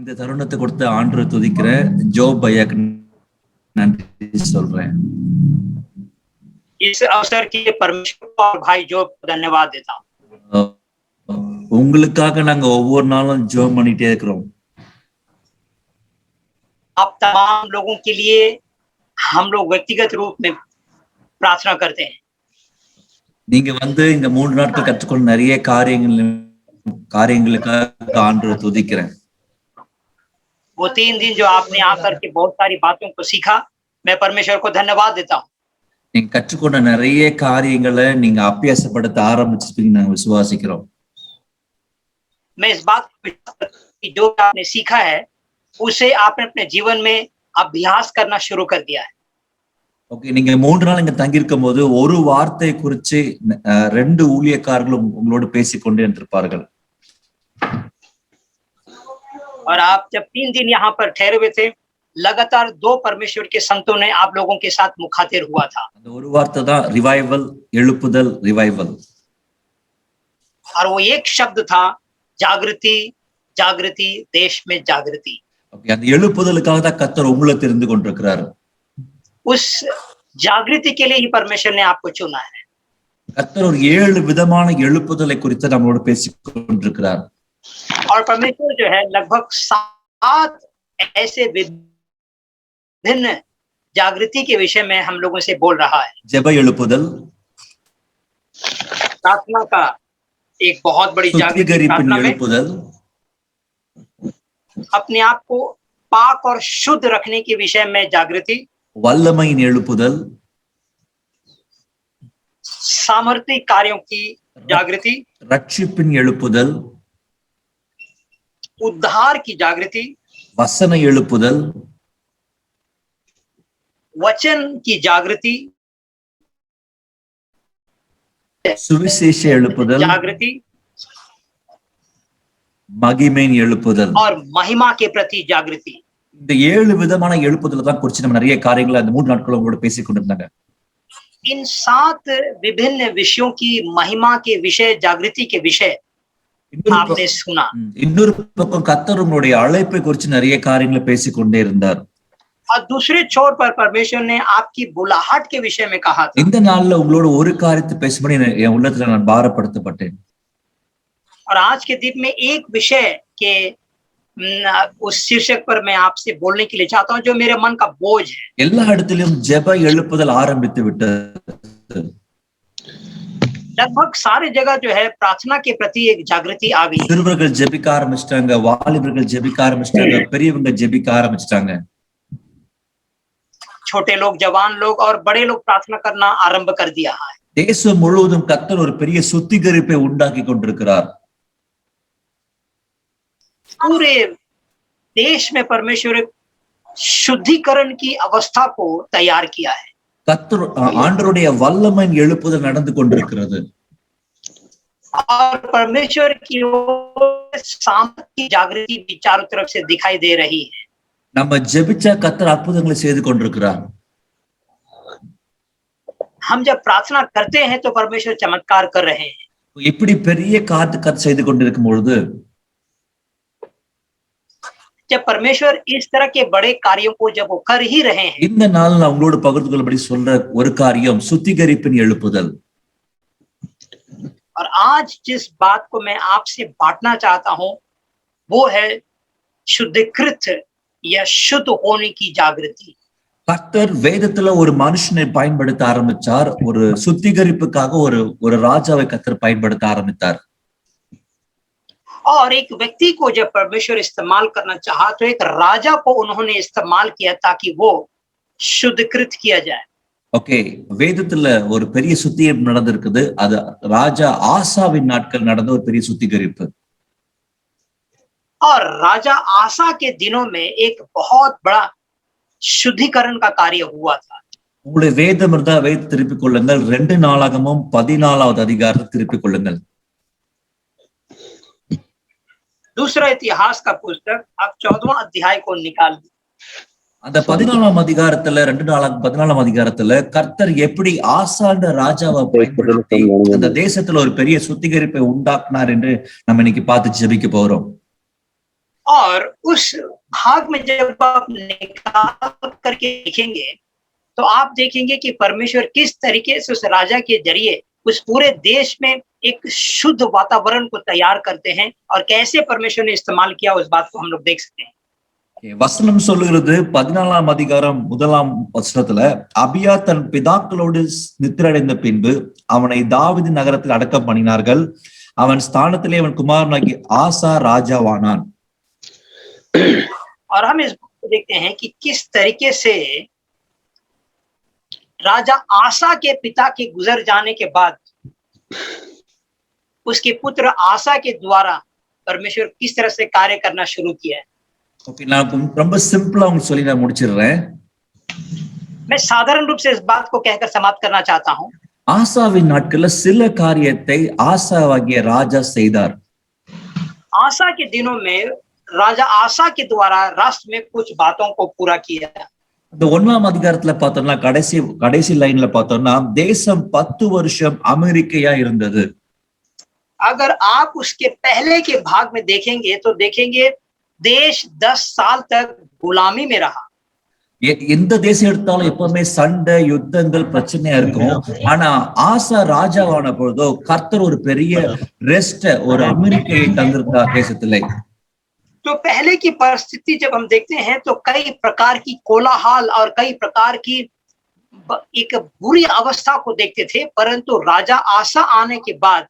இந்த தருணத்தை கொடுத்த ஆண்டவரை துதிக்கிறேன். ஜோப் ஐயாக்கு நன்றி சொல்றேன். इस अवसर के लिए परमेश्वर और भाई जोब को धन्यवाद देता हूँ. உங்களுக்காக நாங்க ஒவ்வொரு நாளும் ஜோம் பண்ணிட்டே இருக்கிறோம். आप तमाम लोगों के लिए हम लोग व्यक्तिगत रूप में प्रार्थना करते हैं. நீங்க இந்த 3 நாட்கள் கற்றுக்கொண்ட நிறைய காரியங்களுக்காக ஆண்டவரை துதிக்கிறேன். वो 3 दिन जो आपने आकर के बहुत सारी बातों को सीखा, मैं परमेश्वर को धन्यवाद देता हूँ. நீங்க கற்றுக்கொண்ட நிறைய காரியங்களை நீங்க அபியாசப்படுத்த ஆரம்பிச்சிருப்பீங்க நாங்க விசுவாசிக்கிறோம். मैं इस बात की जो आपने सीखा है उसे आपने अपने जीवन में अभ्यास करना शुरू कर दिया है. ஓகே, நீங்க 3 நாள் இங்க தங்கி இருக்கும் போது ஒரு வார்த்தை குறித்து 2 ஊழியக்காரர்களும் உங்களோடு பேசிக்கொண்டே இருந்திருப்பார்கள். और आप जब 3 दिन यहाँ पर ठहरे हुए थे, लगातार 2 परमेश्वर के संतों ने आप लोगों के साथ मुखातिब हुआ था. அந்த ஒரு வார்த்தை தான் ரிவைவல், எழுப்புதல், ரிவைவல். और वो एक शब्द था जागृति, जागृति, देश में जागृति. ஓகே, அந்த எழுப்புதலுக்காக தான் கர்த்தர் உங்களை தெரிந்து கொண்டிருக்கிறார். उस जागृति के लिए ही परमेश्वर ने आपको चुना है. கர்த்தர் ஒரு 7 விதமான எழுப்புதலை குறித்து நம்மளோட பேசிக்கொண்டிருக்கிறார். और परमेश्वर जो है लगभग 7 ऐसे विभिन्न जागृति के विषय में हम लोगों से बोल रहा है. ஜெப எழுப்புதல், प्रार्थना का एक बहुत बड़ी जागृति, எழுப்புதல், अपने आप को पाक और शुद्ध रखने के विषय में जागृति, வல்லமையின் எழுப்புதல், सामर्थ्य कार्यों की जागृति, ரட்சிப்பின் எழுப்புதல், उद्धार की जागृति, வசன எழுப்புதல், वचन की जागृति, சுவிசேஷ எழுப்புதல், जागृति மகிமையின் எழுப்புதல் और महिमा के प्रति जागृति. இந்த 7 விதமான எழுப்புதல் தான் குறித்து நம்ம நிறைய காரியங்களை அந்த 3 நாட்கள் உங்களோட பேசிக் கொண்டிருந்தாங்க. इन 7 विभिन्न विषयों की महिमा के विषय, जागृति के विषय आपने सुना. இன்னொரு பக்கம் கர்த்தர் உங்களுடைய அழைப்பை குறித்து நிறைய காரியங்களை பேசிக்கொண்டே இருந்தார். और दूसरे छोर पर परमेश्वर ने आपकी बुलाहट के विषय में कहा था. இந்த நாள்ல உங்களோட ஒரு காரியத்தை பேசும்படி என் உள்ளத்துல நான் பாரப்படுத்தப்பட்டேன். और आज के दिन में एक विषय के उस शीर्षक पर मैं आपसे बोलने के लिए चाहता हूं जो मेरे मन का बोझ है. எல்லா இடத்திலும் ஜெப எழுப்புதல் ஆரம்பித்து விட்டது. लगभग सारे जगह जो है प्रार्थना के प्रति एक जागृति आ गई. சிறுவர்கள் ஜெபிக்க ஆரம்பிச்சிட்டாங்க, வாலிபர்கள் ஜெபிக்க ஆரம்பிச்சிட்டாங்க, பெரியவங்க ஜெபிக்க ஆரம்பிச்சிட்டாங்க. छोटे लोग, जवान लोग और बड़े लोग प्रार्थना करना आरंभ कर दिया है. தேசம் முழுவதும் கர்த்தர் ஒரு பெரிய சுத்திகரிப்பை உண்டாக்கி கொண்டிருக்கிறார். पूरे देश में परमेश्वर शुद्धिकरण की अवस्था को तैयार किया है. கர்த்தர் ஆண்டவருடைய வல்லமையின் எழுப்புதல் நடந்து கொண்டிருக்கிறது. और परमेश्वर की सामर्थ्य की जागृति भी चारों तरफ से दिखाई दे रही है. நம்ம ஜெபிச்சா கர்த்தர் அற்புதங்களை செய்து கொண்டிருக்கிறார். हम जब प्रार्थना करते हैं तो परमेश्वर चमत्कार कर रहे हैं. இப்படி பெரிய கர்த்தர் செய்து கொண்டிருக்கும் பொழுது जब परमेश्वर इस तरह के बड़े कार्यों को जब वो कर ही रहे हैं, இந்த நாள் நான் உங்களோட பகிர்ந்து கொள்ளபடி சொல்ற ஒரு காரியம் சுத்திகரிப்பின் எழுப்புதல். और आज जिस बात को मैं आपसे बांटना चाहता हूं वो है शुद्धिकृत या शुद्ध होने की जागृति. கர்த்தர் வேதத்துல ஒரு மனுஷனை பயன்படுத்த ஆரம்பிச்சார். ஒரு சுத்திகரிப்புக்காக ஒரு ராஜாவை கர்த்தர் பயன்படுத்த ஆரம்பித்தார். और एक व्यक्ति को जब परमेश्वर इस्तेमाल करना चाहा तो एक राजा को उन्होंने इस्तेमाल किया ताकि वो शुद्धकृत किया जाए. ஓகே, வேதத்துல ஒரு பெரிய சுத்திகரிப்பு நடந்திருக்குது. அது ராஜா ஆசாவின் நாட்கள் நடந்த ஒரு பெரிய சுத்திகரிப்பு. और राजा आसा के दिनों में एक बहुत बड़ा शुद्धिकरण का कार्य हुआ था. உங்களுடைய வேதம் இருந்தா வேத திருப்பிக் கொள்ளுங்கள். 2 நாளாகமும் 14வது அதிகாரத்தை திருப்பிக் கொள்ளுங்கள். दूसरा इतिहास का पुस्तक आप 14वां अध्याय को निकाल दी. அந்த 14ஆம் அதிகாரத்துல 14ஆம் அதிகாரத்துல கர்த்தர் எப்படி ஆசாண்ட ராஜாவை பயன்படுத்தி அந்த தேசத்துல ஒரு பெரிய சுத்திகரிப்பை உண்டாக்குனார் என்று நம்ம இன்னைக்கு பார்த்து ஜெபிக்க போறோம். और उस भाग में जब आप निकाल करके देखेंगे तो आप देखेंगे कि परमेश्वर किस तरीके से उस राजा के जरिए उस पूरे देश में एक शुद्ध वातावरण को तैयार करते हैं और कैसे परमेश्वर ने इस्तेमाल किया उस बात को हम लोग देख सकते हैं। வசனம் சொல்லுகிறது 14ஆம் அதிகாரம் 1ஆம் வசனத்துல அபியா தன் பிதாக்களோடு நித்திரடைந்த பின்பு அவனை தாவீது நகரத்தில் அடக்கம் பண்ணினார்கள். அவன் ஸ்தானத்திலே அவன் குமாரனாகி ஆசா ராஜாவானான். और हम इस बात को देखते हैं कि किस तरीके से राजा आसा के पिता के गुजर जाने के बाद उसके पुत्र आसा के द्वारा परमेश्वर किस तरह से कार्य करना शुरू किया है। ஓகே, நான் ரொம்ப சிம்பிளா உங்களுக்கு சொல்லி நான் முடிச்சிடுறேன். मैं साधारण रूप से इस बात को कहकर समाप्त करना चाहता हूं। ஆசாவின் நாட்கள்ல சில காரியத்தை ஆசாவாகிய ராஜா செய்தார். आसा के दिनों में राजा आसा के द्वारा राष्ट्र में कुछ बातों को पूरा किया। இந்த 1ஆம் அதிகாரத்துல பார்த்தோம்னா கடைசி லைன்ல பார்த்தோம்னா தேசம் 10 வருஷம் அமெரிக்கையா இருந்தது. अगर आप उसके पहले के भाग में देखेंगे तो देखेंगे देश 10 साल तक गुलामी में रहा। எந்த தேசம் எடுத்தாலும் எப்பவுமே சண்டை, யுத்தங்கள், பிரச்சனையா இருக்கும். ஆனா ஆசா ராஜாவான பொழுதோ கர்த்தர் ஒரு பெரிய ரெஸ்ட், ஒரு அமெரிக்கையை தந்திருந்தார் தேசத்திலே. तो पहले की परिस्थिति जब हम देखते हैं तो कई प्रकार की कोलाहल और कई प्रकार की एक बुरी अवस्था को देखते थे, परंतु राजा आसा आने के बाद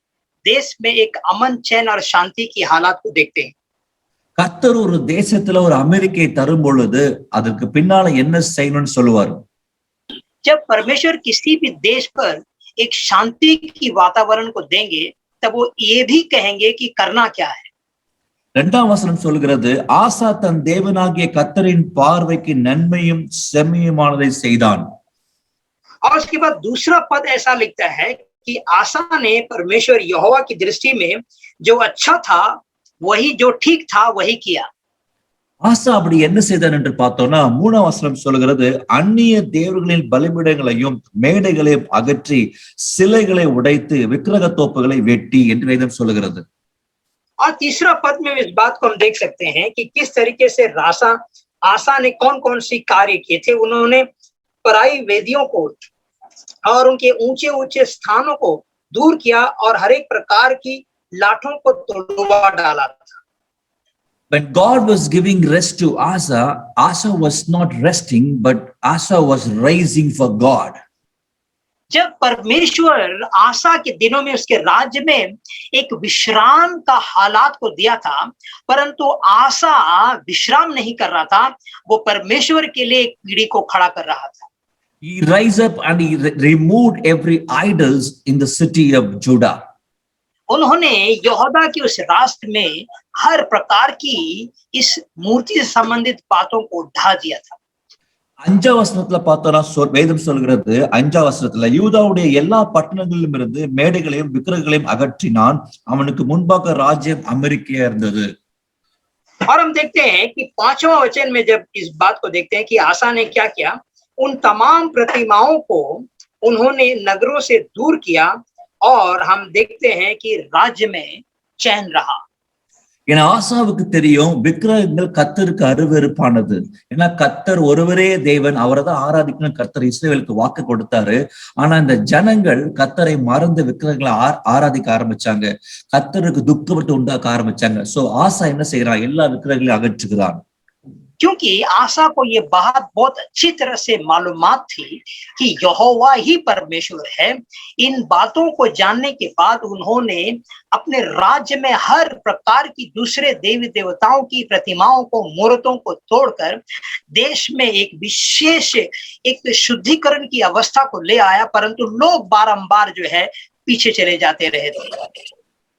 देश में एक अमन, चैन और शांति की हालात को देखते हैं। கர்த்தர் ஒரு தேசத்துல ஒரு அமெரிக்கையை தரும் பொழுது அதுக்கு பின்னால என்ன செய்யணும்னு சொல்லுவார். जब परमेश्वर किसी भी देश पर एक शांति की वातावरण को देंगे तब वो ये भी कहेंगे कि करना क्या है। 2ஆம் வசனம் சொல்கிறது, ஆசா தன் தேவனாகிய கர்த்தரின் பார்வைக்கு நன்மையும் செம்மையுமானதை செய்தான். और उसके बाद दूसरा पद ऐसा लिखता है कि आसा ने परमेश्वर यहोवा की दृष्टि में जो अच्छा था वही, जो ठीक था वही किया। ஆசா அப்படி என்ன செய்தான் என்று பார்த்தோம்னா 3ஆம் வசனம் சொல்கிறது, அந்நிய தேவர்களின் பலிபீடங்களையும் மேடைகளையும் அகற்றி சிலைகளை உடைத்து விக்கிரக தோப்புகளை வெட்டி என்று வேதம் சொல்லுகிறது. और तीसरा पद में इस बात को हम देख सकते हैं कि किस तरीके से आसा ने कौन कौन सी कार्य किए थे। उन्होंने पराई वेदियों को और उनके ऊंचे ऊंचे स्थानों को दूर किया और हर एक प्रकार की लाठों को तोड़वा डाला था। When God was giving rest to Asa, Asa was not resting, but Asa was raising for God. जब परमेश्वर आसा के दिनों में उसके राज्य में एक विश्राम का हालात को दिया था, परंतु आसा विश्राम नहीं कर रहा था, वो परमेश्वर के लिए एक पीढ़ी को खड़ा कर रहा था। He rise up and he removed every idols in the city of Judah. उन्होंने यहूदा के उस राष्ट्र में हर प्रकार की इस मूर्ति से संबंधित बातों को ढा दिया था। 5ஆம் வசனத்துல பார்த்தோம்னா வேதம் சொல்கிறது, 5ஆம் வசனத்துல யூதாவுடைய எல்லா பட்டணங்களிலும் இருந்து மேடைகளையும் விக்கிரகங்களையும் அகற்றினான், அவனுக்கு முன்பாக ராஜ்யம் அமெரிக்கையா இருந்தது. और हम देखते हैं कि 5वां वचन में जब इस बात को देखते हैं कि आसा ने क्या किया, उन तमाम प्रतिमाओं को उन्होंने नगरों से दूर किया और हम देखते हैं कि राज्य में चैन रहा। ஏன்னா ஆசாவுக்கு தெரியும் விக்கிரகங்கள் கர்த்தருக்கு அருவருப்பானது. ஏன்னா கர்த்தர் ஒருவரே தேவன், அவரை தான் ஆராதிக்கணும் கர்த்தர் இஸ்ரவேலுக்கு வாக்கு கொடுத்தாரு. ஆனா இந்த ஜனங்கள் கர்த்தரை மறந்து விக்கிரகங்களை ஆராதிக்க ஆரம்பிச்சாங்க, கர்த்தருக்கு துக்கப்பட்டு உண்டாக்க ஆரம்பிச்சாங்க. சோ ஆசா என்ன செய்யறான், எல்லா விக்கிரகங்களையும் அகற்றுகிறான். क्योंकि आसा को ये बात बहुत अच्छी तरह से मालूमात थी कि यहोवा ही परमेश्वर है। इन बातों को जानने के बाद उन्होंने अपने राज्य में हर प्रकार की दूसरे देवी देवताओं की प्रतिमाओं को, मूर्तों को तोड़कर देश में एक विशेष एक शुद्धिकरण की अवस्था को ले आया, परंतु लोग बारंबार जो है पीछे चले जाते रहे थे।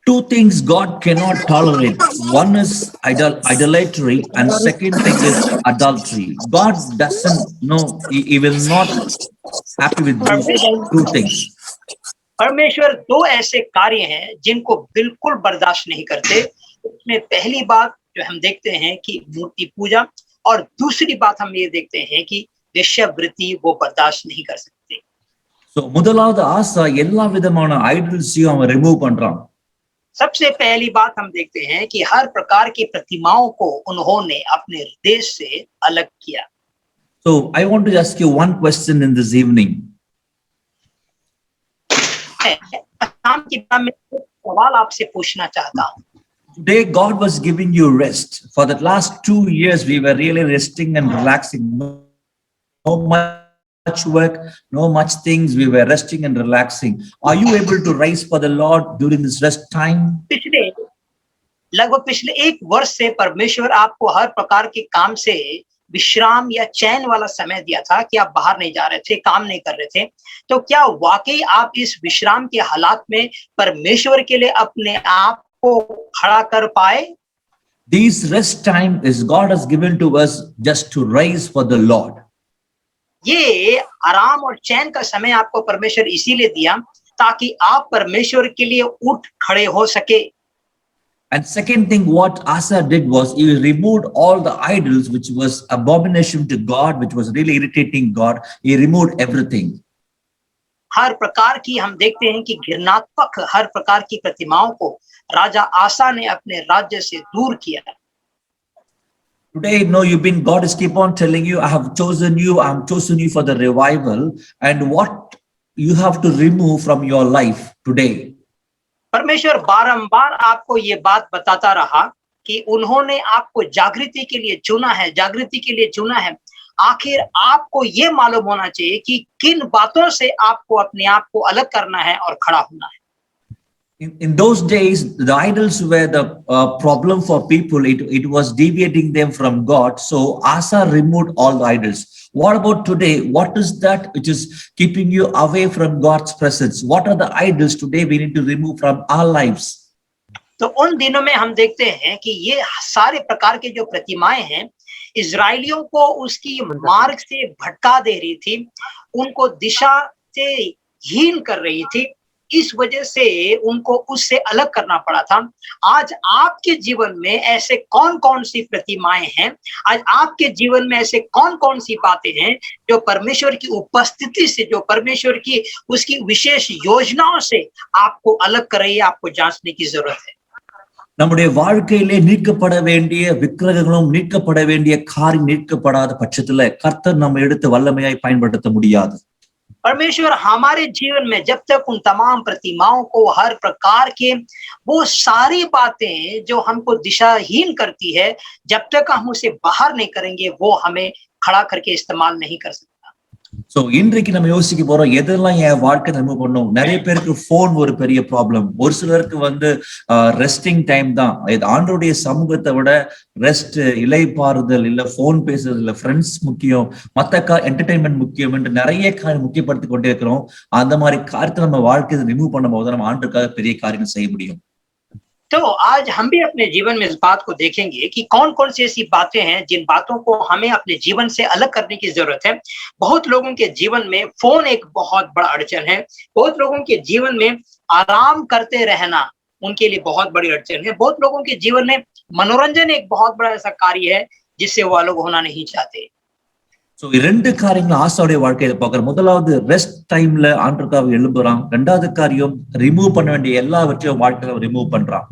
Two things God cannot tolerate. One is idolatry and second thing is adultery. God doesn't know, he will not happy with these two things. परमेश्वर दो ऐसे कार्य हैं जिनको बिल्कुल बर्दाश्त नहीं करते। उसमें पहली बात जो हम देखते हैं कि मूर्ति पूजा, और दूसरी बात हम ये देखते हैं कि वेश्यावृत्ति वो बर्दाश्त नहीं कर सकते। So முதலாவது ஆசா எல்லா விதமான ஐடல்ஸையும் அவன் ரிமூவ் பண்றான். सबसे पहली बात हम देखते हैं कि हर प्रकार की प्रतिमाओं को उन्होंने अपने देश से अलग किया। So I want to ask you one question in this evening. मैं शाम की बात में एक सवाल आपसे पूछना चाहता हूँ। Today, God was giving you rest. For the last 2 years, we were really resting and relaxing. No much work, no much things. We were resting and relaxing. Are you able to rise for the Lord during this rest time? लगभग पिछले 1 वर्ष से परमेश्वर आपको हर प्रकार के काम से विश्राम या चैन वाला समय दिया था कि आप बाहर नहीं जा रहे थे, काम नहीं कर रहे थे। तो क्या वाकई आप इस विश्राम के हालात में परमेश्वर के लिए अपने आप को खड़ा कर पाए? These rest time is God has given to us just to rise for the Lord. ये आराम और चैन का समय आपको परमेश्वर इसीलिए दिया ताकि आप परमेश्वर के लिए उठ खड़े हो सके। And second thing, what Asa did was he removed all the idols, which was abomination to God, which was really irritating God. He removed everything. हर प्रकार की हम देखते हैं कि घृणात्मक हर प्रकार की प्रतिमाओं को राजा आसा ने अपने राज्य से दूर किया। Today, no, God is keep on telling you, I have chosen you for the revival, and what you have to remove from your life today. परमेश्वर बारंबार आपको ये बात बताता रहा कि उन्होंने आपको जागृति के लिए चुना है। आखिर आपको ये मालूम होना चाहिए कि किन बातों से आपको अपने आप को अलग करना है और खड़ा होना है। In those days, the idols were the problem for people. It was deviating them from God. So Asa removed all the idols. What about today? What is that which is keeping you away from God's presence? What are the idols today we need to remove from our lives? तो उन दिनों में हम देखते हैं कि ये सारे प्रकार के जो प्रतिमाएं हैं, इजरायलियों को उसकी मार्ग से भटका दे रही थी, उनको दिशा से हीन कर रही थी। इस वजह से उनको उससे अलग करना पड़ा था। आज आपके जीवन में ऐसे कौन-कौन सी प्रतिमाएं हैं? आज आपके जीवन में ऐसे कौन-कौन सी बातें हैं जो परमेश्वर की उपस्थिति से, जो परमेश्वर की उसकी विशेष योजनाओं से आपको अलग कर रही है? आपको जांचने की जरूरत है। நம்முடைய வாழ்க்கையிலே நீக்கப்பட வேண்டிய விக்கிரகங்களும் நீக்கப்பட வேண்டிய காரியம் நீக்கப்படாத பட்சத்துல கர்த்தர் நம்ம எடுத்து வல்லமையாய் பயன்படுத்த முடியாது। परमेश्वर हमारे जीवन में जब तक उन तमाम प्रतिमाओं को, हर प्रकार के वो सारी बातें जो हमको दिशाहीन करती है, जब तक हम उसे बाहर नहीं करेंगे, वो हमें खड़ा करके इस्तेमाल नहीं कर सकता। சோ இன்றைக்கு நம்ம யோசிக்க போறோம், எதெல்லாம் என் வாழ்க்கை ரிமூவ் பண்ணும்? நிறைய பேருக்கு போன் ஒரு பெரிய ப்ராப்ளம், ஒரு சிலருக்கு ரெஸ்டிங் டைம் தான். ஆண்டவருடைய சமூகத்தை விட ரெஸ்ட், இலைப்பாறுதல், இல்ல போன் பேசுறது, இல்ல ஃப்ரெண்ட்ஸ் முக்கியம், மத்த என்டர்டைன்மெண்ட் முக்கியம் என்று நிறைய காரியம் முக்கியப்படுத்திக் கொண்டே இருக்கிறோம். அந்த மாதிரி காரியத்தை நம்ம வாழ்க்கையை ரிமூவ் பண்ணும் போது நம்ம ஆண்டுக்காக பெரிய காரியங்கள் செய்ய முடியும்। तो आज हम भी अपने जीवन में इस बात को देखेंगे कि कौन-कौन सी ऐसी बातें हैं जिन बातों को हमें अपने जीवन से अलग करने की जरूरत है। बहुत लोगों के जीवन में फोन एक बहुत बड़ा अड़चन है। बहुत लोगों के जीवन में आराम करते रहना उनके लिए बहुत बड़ी अड़चन है। बहुत लोगों के जीवन में मनोरंजन एक बहुत बड़ा ऐसा कार्य है जिससे वो अलग होना नहीं चाहते। சோ இரண்டு காரியங்கள் ஆசாவுடைய வாழ்க்கையில பார்க்கிறோம்। முதலாவது ரெஸ்ட் டைம்ல ஆண்டவருக்காக எழும்புறான்। இரண்டாவது காரியம் ரிமூவ் பண்ண வேண்டிய எல்லாவற்றையும் வாழ்க்கையில ரிமூவ் பண்றான்।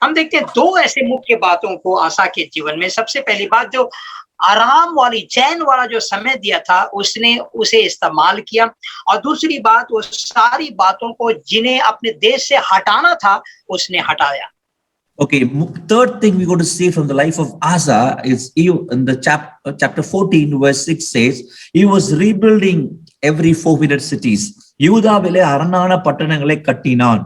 हम देखते हैं दो ऐसे मुख्य बातों को आसा के जीवन में। सबसे पहली बात, जो आराम वाली, चैन वाला जो समय दिया था, उसने उसे इस्तेमाल किया। और दूसरी बात, वो सारी बातों को जिन्हें अपने देश से हटाना था, उसने हटाया। Okay, third thing we got to see from the life of Asa is in the chapter 14 verse 6 says he was rebuilding every fortified cities. யூதாவிலே அரணான பட்டணங்களை கட்டினான்।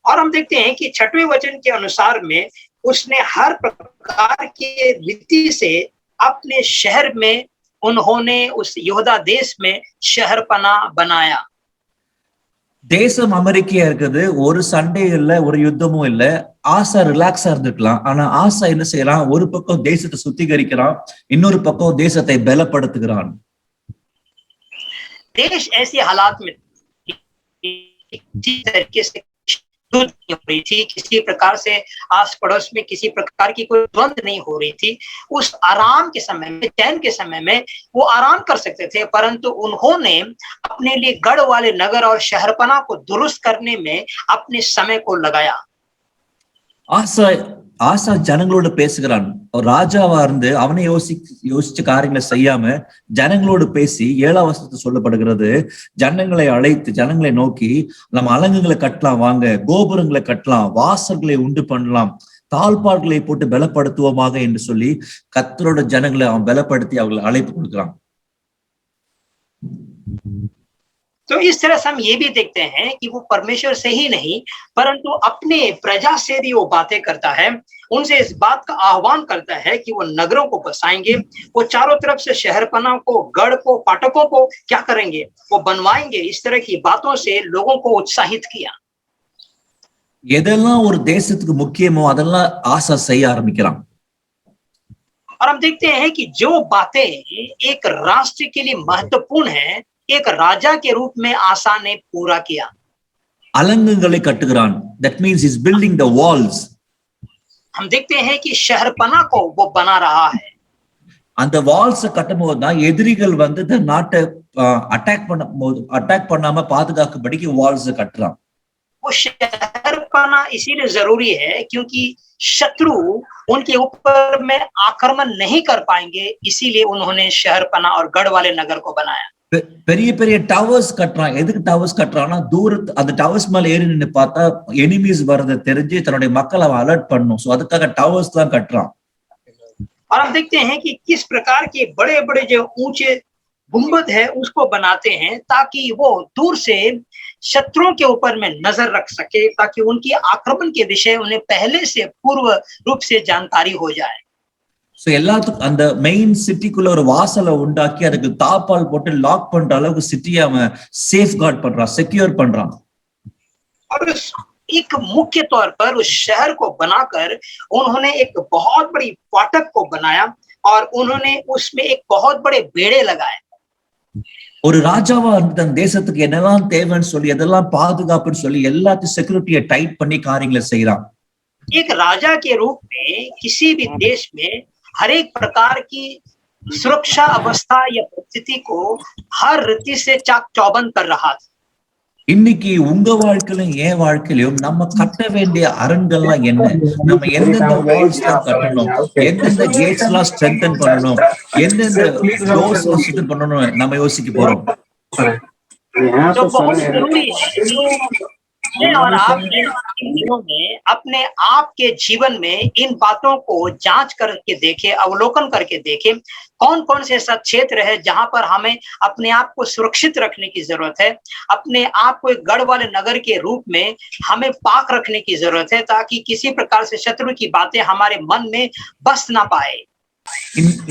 और हम देखते हैं कि 6वें वचन के अनुसार में उसने हर प्रकार के रीति से अपने शहर में, उन्होंने उस यहूदा देश में शहरपना बनाया। தேசம் அமெரிக்கையா இருக்குது, ஒரு சண்டே இல்ல, ஒரு யுத்தமும் இல்ல, ஆசா ரிலாக்ஸா இருந்துக்கலாம். ஆனா ஆசா என்ன செய்யறான்? ஒரு பக்கம் தேசத்தை சுத்திகரிக்கிறான், இன்னொரு பக்கம் தேசத்தை பலப்படுத்துகிறான்। देश ऐसी हालात में जिस तरीके से युद्ध नहीं हो रही थी, किसी प्रकार से आस पड़ोस में किसी प्रकार की कोई द्वंद नहीं हो रही थी। उस आराम के समय में, चैन के समय में वो आराम कर सकते थे, परंतु उन्होंने अपने लिए गढ़ वाले नगर और शहरपना को दुरुस्त करने में अपने समय को लगाया। ஆசா ஆசா ஜனங்களோட பேசுகிறான். ஒரு ராஜாவா இருந்து அவனை யோசிச்ச காரியங்களை செய்யாம ஜனங்களோடு பேசி 7ஆம் வசனத்துல சொல்லப்படுகிறது, ஜனங்களை அழைத்து ஜனங்களை நோக்கி நம்ம அலங்குகளை கட்டலாம், வாங்க கோபுரங்களை கட்டலாம், வாசல்களை உண்டு பண்ணலாம், தாழ்பாள்களை போட்டு பலப்படுத்துவோமாக என்று சொல்லி கர்த்தரோட ஜனங்களை அவன் பலப்படுத்தி அவங்களை அழைப்பு கொடுக்கிறான். तो इस तरह से हम ये भी देखते हैं कि वो परमेश्वर से ही नहीं परंतु अपने प्रजा से भी वो बातें करता है, उनसे इस बात का आह्वान करता है कि वो नगरों को बसाएंगे, वो चारों तरफ से शहरपना को, गढ़ को, फाटकों को क्या करेंगे, वो बनवाएंगे। इस तरह की बातों से लोगों को उत्साहित किया। எதெல்லாம் ஒரு தேசத்துக்கு முக்கியமோ அதெல்லாம் ஆசா செய்ய ஆரம்பிக்கிறான். और हम देखते हैं कि जो बातें एक राष्ट्र के लिए महत्वपूर्ण है, एक राजा के रूप में आसा ने पूरा किया। அலங்குகளை கட்டுகிறான். That means he's building the walls. हम देखते हैं कि शहरपना को वो बना रहा है। அந்த வால்ஸ் கட்டும்போது தான் எதிரிகள் வந்து இந்த நாட்டை அட்டாக் பண்ணாம பாதுகாக்கும்படிக்கு வால்ஸ் கட்டுறான். वो शहरपना इसीलिए जरूरी है क्योंकि शत्रु उनके ऊपर में आक्रमण नहीं कर पाएंगे, इसीलिए उन्होंने शहरपना और गढ़ वाले नगर को बनाया। பெரிய பெரிய டவர்ஸ் கட்டுறான். எதுக்கு டவர்ஸ் கட்டுறான்னா தூரத்து அந்த டவர்ஸ் மேல ஏறி நின்று பார்த்தா எனிமீஸ் வரதை தெரிஞ்சு தன்னுடைய மக்களை அவன் அலர்ட் பண்ணும். சோ அதுக்காக டவர்ஸ் தான் கட்டுறான். और हम देखते हैं कि किस प्रकार के बड़े बड़े जो ऊंचे गुंबद है उसको बनाते हैं ताकि वो दूर से शत्रुओं के ऊपर में नजर रख सके, ताकि उनकी आक्रमण के विषय उन्हें पहले से पूर्व रूप से जानकारी हो जाए। சோ எல்லாத்துக்கும் அந்த மெயின் சிட்டிக்குள்ள ஒரு வாசலை உண்டாக்கி அதுக்கு தாப்பால் போட்டு லாக் பண்ற அளவுக்கு சிட்டியை அவன் சேஃப் கார்ட் பண்றான், செக்யூர் பண்றான். और एक मुख्य तौर पर उस शहर को बनाकर उन्होंने एक बहुत बड़ी फाटक को बनाया और उन्होंने उसमें एक बहुत बड़े बेड़े लगाए। ஒரு ராஜாவா இருந்து தன் தேசத்துக்கு என்னெல்லாம் தேவைன்னு சொல்லி எதெல்லாம் பாதுகாப்புன்னு சொல்லி எல்லாத்தையும் செக்யூரிட்டியை டைட் பண்ணி காரியங்களை செய்யறான். एक राजा के रूप में किसी भी देश में हर एक प्रकार की सुरक्षा अवस्था या परिस्थिति को हर रीति से चाक चौबंद कर रहा था। இன்னைக்கு உங்க வாழ்க்கையிலும் என் வாழ்க்கையிலும் நம்ம கட்ட வேண்டிய அரண்கள்லாம் என்ன, நம்ம எந்தெந்த வால்ஸ் தான் கட்டணும், எந்தெந்த கேட்ஸ் எல்லாம் ஸ்ட்ரென்தன் பண்ணணும், எந்தெந்த டோர்ஸ் ஸ்ட்ரென்தன் பண்ணணும் நம்ம யோசிக்க போறோம். जो बहुत जरूरी है मैं और आप इन दिनों में अपने आप के जीवन में इन बातों को जांच करके देखें, अवलोकन करके देखें कौन कौन से ऐसा क्षेत्र है जहां पर हमें अपने आप को सुरक्षित रखने की जरूरत है, अपने आप को एक गढ़ वाले नगर के रूप में हमें पाक रखने की जरूरत है, ताकि किसी प्रकार से शत्रु की बातें हमारे मन में बस ना पाए।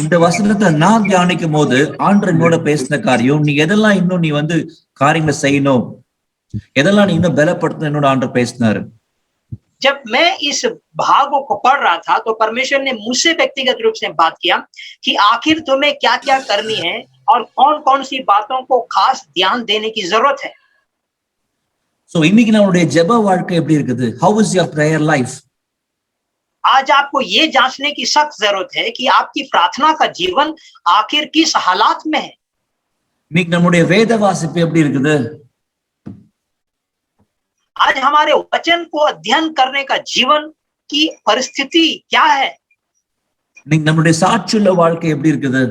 இந்த வசனத்தை நான் தியானிக்கும் போது ஆண்டவர் என்னோட பேசின காரியம், நீ எதெல்லாம் இன்னும் நீ வந்து காரியங்களை செய்யணும், எதெல்லாம் நீ இன்னும் பலப்படுத்தணும் என்னோட ஆண்டவர் பேசினாரு. जब मैं इस भागों को पढ़ रहा था तो परमेश्वर ने मुझसे व्यक्तिगत रूप से बात किया कि आखिर तुम्हें क्या क्या करनी है और कौन कौन सी बातों को खास ध्यान देने की जरूरत है। சோ இன்னைக்கு நம்மளுடைய ஜெப வாழ்க்கை எப்படி இருக்குது? How is your prayer life? आज आपको ये जांचने की सख्त जरूरत है कि आपकी प्रार्थना का जीवन आखिर किस हालात में है। இன்னைக்கு நம்மளுடைய வேத வாசிப்பு எப்படி இருக்குது? आज हमारे वचन को अध्ययन करने का जीवन की परिस्थिति क्या है? இன்னைக்கு நம்மளுடைய சாட்சியுள்ள வாழ்க்கை எப்படி இருக்குது?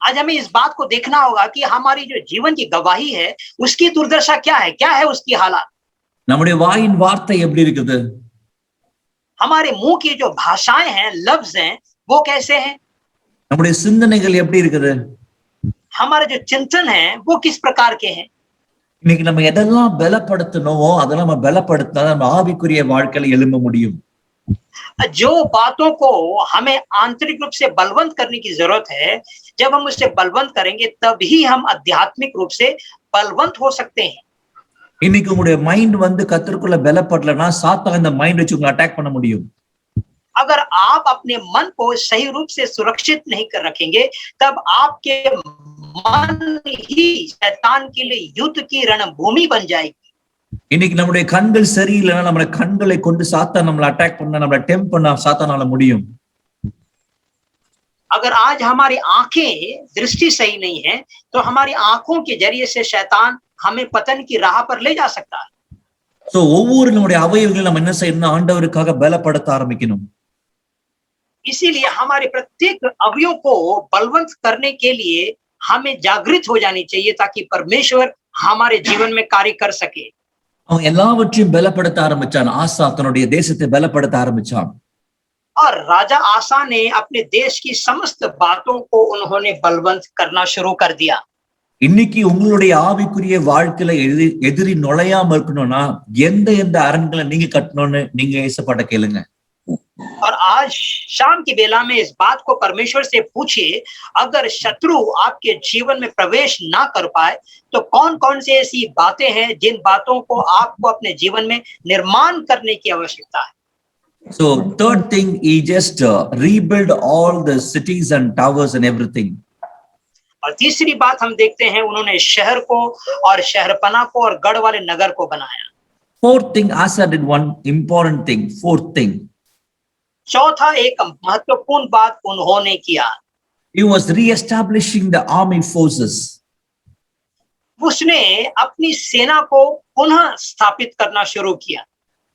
आज हमें इस बात को देखना होगा कि हमारी जो जीवन की गवाही है उसकी दुर्दशा क्या है उसकी हालात। நம்முடைய வாயின் வார்த்தை எப்படி இருக்குது? हमारे मुंह की जो भाषाएं हैं, लफ्ज हैं, वो कैसे हैं? நம்முடைய சிந்தனைகள் எப்படி இருக்குது? हमारे जो चिंतन हैं वो किस प्रकार के हैं? இன்னைக்கு நம்ம எதெல்லாம் பலப்படுத்தணுமோ அதெல்லாம் நம்ம பலப்படுத்தினா நம்ம ஆவிக்குரிய வாழ்க்கையில எழும்ப முடியும். जो बातों को हमें आंतरिक रूप से बलवंत करने की जरूरत है, जब हम उसे बलवंत करेंगे तभी हम आध्यात्मिक रूप से बलवंत हो सकते हैं। இன்னைக்கு உங்களுடைய மைண்ட் வந்து கர்த்தருக்குள்ள பலப்படலனா சாத்தான் இந்த மைண்ட் வச்சு உங்களை அட்டாக் பண்ண முடியும். अगर आप अपने मन को सही रूप से सुरक्षित नहीं कर रखेंगे तब आपके मन ही शैतान के लिए युद्ध की रणभूमि बन जाएगी। இன்னைக்கு நம்முடைய கண்கள் சரியில்லைன்னா நம்மளோட கண்களை கொண்டு சாத்தான் நம்மளை அட்டாக் பண்ண, நம்மளை டெம்ப் பண்ண சாத்தானால முடியும். अगर आज हमारी आंखें दृष्टि सही नहीं है तो हमारी आंखों के जरिए से शैतान हमें पतन की राह पर ले जा सकता है. சோ ஒவ்வொரு நம்முடைய அவயவங்களை நம்ம என்ன செய்யணும்? ஆண்டவருக்காக பலப்படுத்த ஆரம்பிக்கணும். इसीलिए हमारे प्रत्येक अवयव को बलवंत करने के लिए हमें जागृत हो जानी चाहिए ताकि परमेश्वर हमारे जीवन में कार्य कर सके. அவன் எல்லாவற்றையும் பலப்படுத்த ஆரம்பிச்சான். ஆசா தன்னுடைய தேசத்தை பலப்படுத்த ஆரம்பிச்சான். और राजा आसा ने अपने देश की समस्त बातों को उन्होंने बलवंत करना शुरू कर दिया. இன்னைக்கு உங்களுடைய ஆவிக்குரிய வாழ்க்கையில எதிரி நுழையாம இருக்கணும்னா எந்த அரண்களை நீங்க கட்டணும்னு நீங்க ஏசப்பாட்ட கேளுங்க. और आज शाम की बेला में इस बात को परमेश्वर से पूछिए, अगर शत्रु आपके जीवन में प्रवेश ना कर पाए तो कौन कौन सी ऐसी बातें हैं जिन बातों को आपको अपने जीवन में निर्माण करने की आवश्यकता है. So third thing, he just rebuild all the cities and towers and everything. और तीसरी बात हम देखते हैं, उन्होंने शहर को और शहरपना को और गढ़ वाले नगर को बनाया. Fourth thing, Asa did one important thing. Fourth thing, चौथा एक महत्वपूर्ण बात उन्होंने किया, he was re-establishing the army forces. उसने अपनी सेना को पुनः स्थापित करना शुरू किया.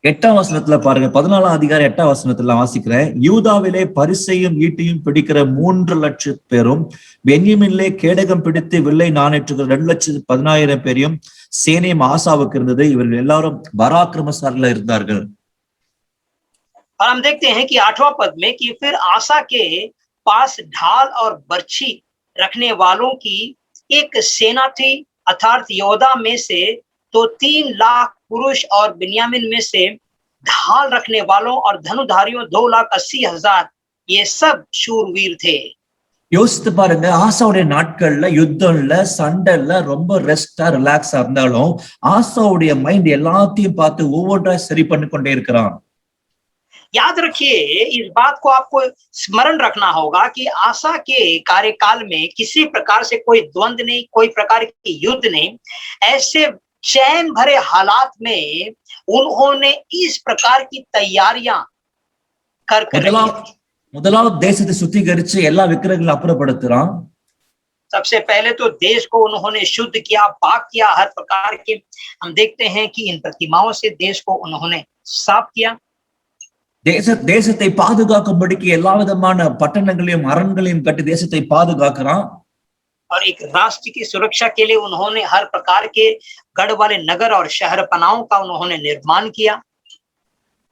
8ஆம் வசனத்துல பாருங்க, 14ஆம் அதிகாரம் 8ஆம் வசனத்துல வாசிக்கிறேன். யூதாவிலே பரிசையும் ஈட்டியும் பிடிக்கிற 3 லட்சம் பேரும், பென்யமீனிலே கேடகம் பிடித்து வில்லை நாணேற்றுகிற 2,10,000 பேரையும் சேனையும் ஆசாவுக்கு இருந்தது. இவர்கள் எல்லாரும் பராக்கிரமசாலிகளா இருந்தார்கள். और हम देखते हैं कि 8वां पद में कि फिर आसा के पास ढाल और बर्छी रखने वालों की एक सेना थी, अर्थात योद्धा में से तो 3 लाख पुरुष और बिन्यामिन में से ढाल रखने वालों और धनुधारियों 2,80,000, ये सब शूरवीर थे. யோசித்து பாருங்க, ஆசாவுடைய நாட்கள்ல யுத்தம்ல சண்டைல ரொம்ப ரெஸ்டா ரிலாக்ஸா இருந்தாலும் ஆசாவுடைய மைண்ட் எல்லாத்தையும் பார்த்து ஒவ்வொன்றா சரி பண்ணி கொண்டே இருக்கிறான். याद रखिए, इस बात को आपको स्मरण रखना होगा कि आसा के कार्यकाल में किसी प्रकार से कोई द्वंद नहीं, कोई प्रकार की युद्ध नहीं. ऐसे चैन भरे हालात में उन्होंने इस प्रकार की तैयारियां कर முதலாவது தேசத்தை சுத்திகரிச்சு எல்லா விக்கிரகங்களும் அப்புறப்படுத்துறான். सबसे पहले तो देश को उन्होंने शुद्ध किया, पाक किया. हर प्रकार के हम देखते हैं कि इन प्रतिमाओं से देश को उन्होंने साफ किया. தேசத்தை பாதுகாக்கும்படிக்கு எல்லா விதமான பட்டணங்களையும் அரண்களையும் கட்டி தேசத்தை பாதுகாக்கிறான். और एक राष्ट्र की सुरक्षा के लिए उन्होंने हर प्रकार के गढ़ वाले नगर और शहर पनाहों का उन्होंने निर्माण किया.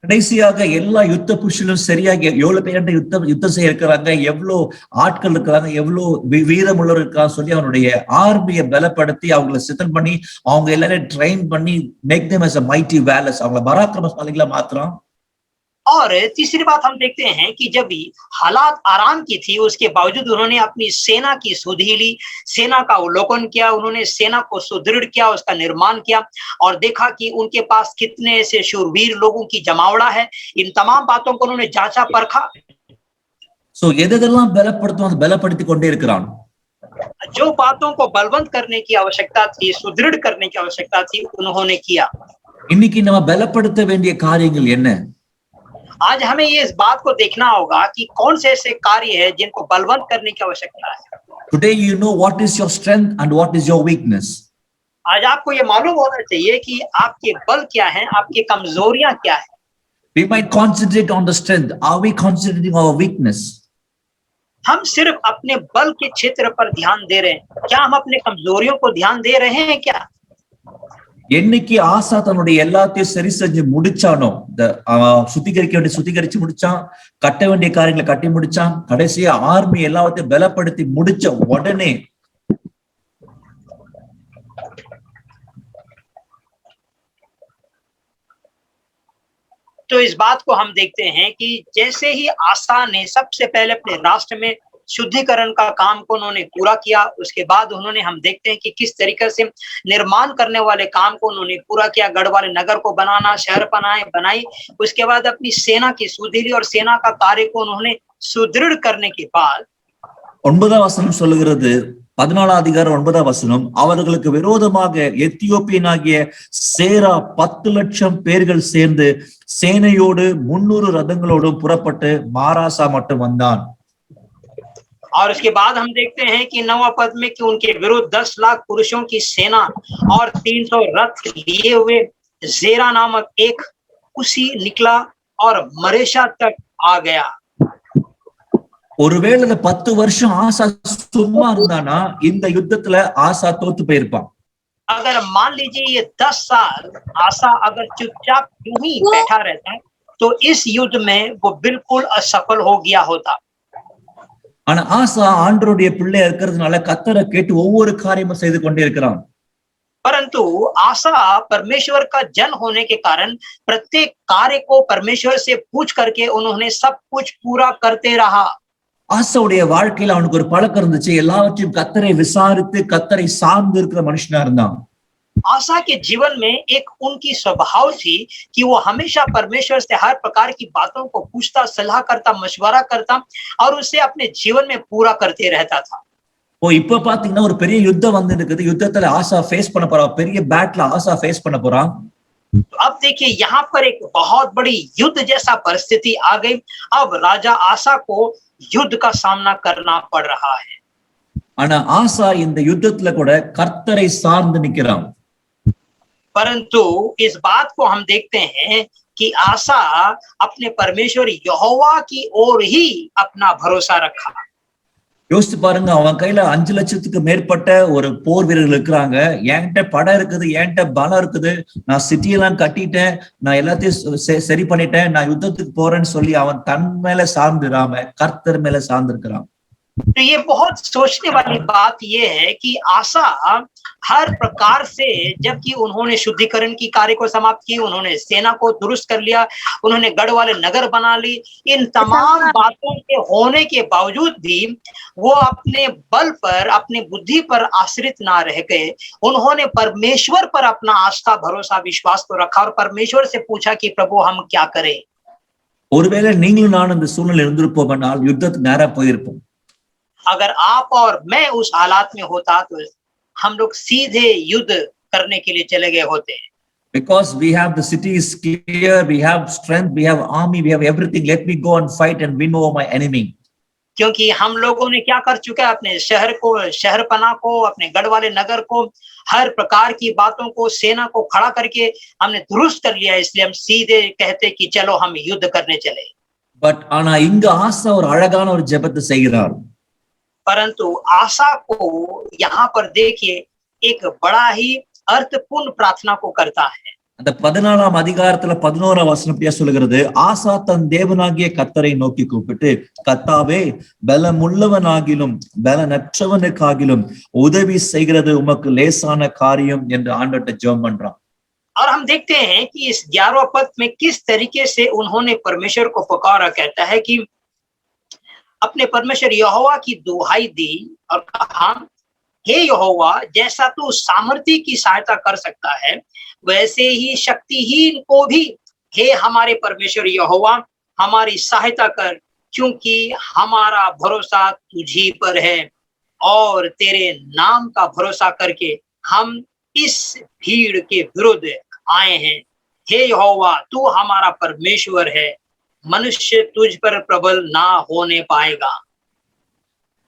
கடைசியாக எல்லா யுத்த புருஷனும் சரியாக எவ்வளவு பேர் யுத்தம் செய்ய இருக்கிறாங்க, எவ்வளவு ஆட்கள் இருக்கிறாங்க, எவ்வளவு வீரமுள்ளவர் இருக்கிறாங்க சொல்லி அவனுடைய ஆர்மியை பலப்படுத்தி அவங்களை சித்தம் பண்ணி அவங்க எல்லாரும் ட்ரெயின் பண்ணி make them as a mighty valors, அவங்களை பராக்கிரமசாலிகளா மாத்துறான். और तीसरी बात हम देखते हैं कि जब भी हालात आराम की थी उसके बावजूद उन्होंने अपनी सेना की सुधि ली, सेना का अवलोकन किया, उन्होंने सेना को सुदृढ़ किया, उसका निर्माण किया और देखा कि उनके पास कितने ऐसे शूरवीर लोगों की जमावड़ा है. इन तमाम बातों को उन्होंने जांचा परखा. सो எதெல்லாம் பலப்படுத்தும் அது பலப்படுத்தி கொண்டே இருக்கிறான். जो बातों को बलवंत करने की आवश्यकता थी, सुदृढ़ करने की आवश्यकता थी, उन्होंने किया. இன்னைக்கு நம்ம பலப்படுத்த வேண்டிய காரியங்கள் என்ன? आज हमें ये इस बात को देखना होगा कि कौन से ऐसे कार्य है जिनको बलवंत करने की आवश्यकता है. Today you know what is your strength and what is your weakness. आज आपको ये मालूम होना चाहिए कि आपके बल क्या हैं, आपकी कमजोरियां क्या है. We might concentrate on the strength. Are we concentrating our weakness? हम सिर्फ अपने बल के क्षेत्र पर ध्यान दे रहे हैं, क्या हम अपने कमजोरियों को ध्यान दे रहे हैं क्या? என்னைக்கு ஆசா தன்னுடைய எல்லாத்தையும் சரி செஞ்சு முடிச்சானோ, சுத்திகரிக்க வேண்டிய சுத்திகரிச்சு முடிச்சான், கட்ட வேண்டிய காரியங்களை கட்டி முடிச்சான், கடைசியா ஆர்மி எல்லாத்தையும் பலப்படுத்தி முடிச்ச உடனே तो इस बात को हम देखते हैं कि जैसे ही आसा ने सबसे पहले अपने राष्ट्र में शुद्धिकरण का काम को उन्होंने पूरा किया, उसके बाद उन्होंने हम देखते हैं कि किस तरीके से निर्माण करने वाले काम को उन्होंने पूरा किया. गढ़ वाले नगर को बनाना, शहर बनाई, उसके बाद अपनी सेना की सुधीरी और सेना का कार्य को उन्होंने सुदृढ़ करने के बाद 9ஆம் வசனம் சொல்லுகிறது, 14 அதிகாரம் 9 வசனம், அவர்களுக்கு விரோதமாக எத்தியோப்பியனாகிய சேரா 10 லட்சம் பேர்கள் சேர்ந்து சேனையோடு 300 ரதங்களோடும் புறப்பட்டு மாராசா மட்டும் வந்தான். और उसके बाद हम देखते हैं कि 9वां पद में कि उनके विरुद्ध 10 लाख पुरुषों की सेना और 300 रथ लिए हुए जेरा नामक एक कुशी निकला और मरेशा तक आ गया। ஒருவேளை இந்த 10 வருஷம் ஆசா சும்மா இருந்தானா இந்த யுத்தத்துல ஆசா தோத்து போயிருப்பான். अगर मान लीजिए ये 10 साल आसा अगर चुपचाप यूं ही बैठा रहता तो इस युद्ध में वो बिल्कुल असफल हो गया होता। ஆனா ஆசா ஆண்டவருடைய பிள்ளையா இருக்கிறதுனால கர்த்தரை கேட்டு ஒவ்வொரு காரியமும் செய்து கொண்டே இருக்கிறான். परंतु आसा परमेश्वर का जन होने के कारण प्रत्येक कार्य को परमेश्वर से पूछ करके उन्होंने सब कुछ पूरा करते रहा। ஆசாவுடைய வாழ்க்கையில அவனுக்கு ஒரு பழக்கம் இருந்துச்சு, எல்லாவற்றையும் கர்த்தரை விசாரித்து கர்த்தரை சார்ந்து இருக்கிற மனுஷனா இருந்தான். आसा के जीवन में एक उनकी स्वभाव थी कि वो हमेशा परमेश्वर से हर प्रकार की बातों को पूछता, सलाह करता, मशवरा करता और उसे अपने जीवन में पूरा करते रहता था। இப்ப பாத்தீங்கன்னா ஒரு பெரிய யுத்தம் வந்து இருக்குது, யுத்தத்துல ஆசா ஃபேஸ் பண்ண போறான், பெரிய பேட்ல ஆசா ஃபேஸ் பண்ண போறான். तो अब देखिए यहाँ पर एक बहुत बड़ी युद्ध जैसा परिस्थिति आ गई। अब राजा आसा को युद्ध का सामना करना पड़ रहा है। ஆனா ஆசா இந்த யுத்தத்துல கூட கர்த்தரை சார்ந்து நிக்கிறான். परंतु इस बात को हम देखते हैं कि आसा अपने परमेश्वर यहोवा की ओर ही अपना भरोसा रखा। யோசிச்சு பாருங்க, அவன் கையில 5 லட்சத்துக்கு மேற்பட்ட ஒரு போர் வீரர்கள் இருக்கிறாங்க, என்கிட்ட படம் இருக்குது, என்கிட்ட பலம் இருக்குது, நான் சிட்டியெல்லாம் கட்டிட்டேன், நான் எல்லாத்தையும் சரி பண்ணிட்டேன், நான் யுத்தத்துக்கு போறேன்னு சொல்லி அவன் தன் மேல சார்ந்துடாம கர்த்தர் மேல சார்ந்து இருக்கிறான். तो ये बहुत सोचने वाली बात ये है कि आसा हर प्रकार से, जबकि उन्होंने शुद्धिकरण की कार्य को समाप्त की, उन्होंने सेना को दुरुस्त कर लिया, उन्होंने गढ़ वाले नगर बना ली, इन तमाम बातों के होने के बावजूद भी वो अपने बल पर, अपने बुद्धि पर आश्रित ना रह गए। उन्होंने परमेश्वर पर अपना आस्था, भरोसा, विश्वास को रखा और परमेश्वर से पूछा कि प्रभु हम क्या करें। ஒருவேளை நீங்களும் நானும் இந்த சூழ்நிலை இருந்திருப்போம்னால் யுத்தத்துக்கு நேரா போயிருப்போம். अगर आप और मैं उस हालात में होता तो हम लोग सीधे युद्ध करने के लिए चले गए होते। Because we have the cities clear, we have strength, we have army, we have everything. Let me go and fight and win over my enemy. क्योंकि हम लोगों ने क्या कर चुका है, अपने शहर को, शहरपना को, अपने गढ़ वाले नगर को, हर प्रकार की बातों को, सेना को खड़ा करके हमने दुरुस्त कर लिया, इसलिए हम सीधे कहते कि चलो हम युद्ध करने चले। But ஆனா இங்க ஆசா ஒரு அழகான ஒரு ஜெபத்தை செய்கிறார். परंतु आशा को यहाँ पर देखिए एक बड़ा ही अर्थपूर्ण प्रार्थना को करता है। அந்த 14ஆம் அதிகாரத்துல 11ஆம் வசனம் இப்படியா சொல்லுகிறது, ஆசா தன் தேவனாகிய கர்த்தரை நோக்கி கூப்பிட்டு, கர்த்தாவே பலமுள்ளவனாகிலும் பலனற்றவனுக்காகிலும் உதவி செய்கிறது உமக்கு லேசான காரியம் என்று ஆண்டவர்ட்ட ஜெபம் பண்றான். और हम देखते हैं कि इस 11वें पद में किस तरीके से उन्होंने परमेश्वर को पुकारा। कहता है कि अपने परमेश्वर यहोवा की दुहाई दी और कहा, हे यहोवा, जैसा तू सामर्थी की सहायता कर सकता है वैसे ही शक्तिहीन को भी हे हमारे परमेश्वर यहोवा हमारी सहायता कर, क्योंकि हमारा भरोसा तुझी पर है और तेरे नाम का भरोसा करके हम इस भीड़ के विरुद्ध आए हैं। हे यहोवा, तू हमारा परमेश्वर है, मनुष्य तुझ पर प्रबल ना होने पाएगा।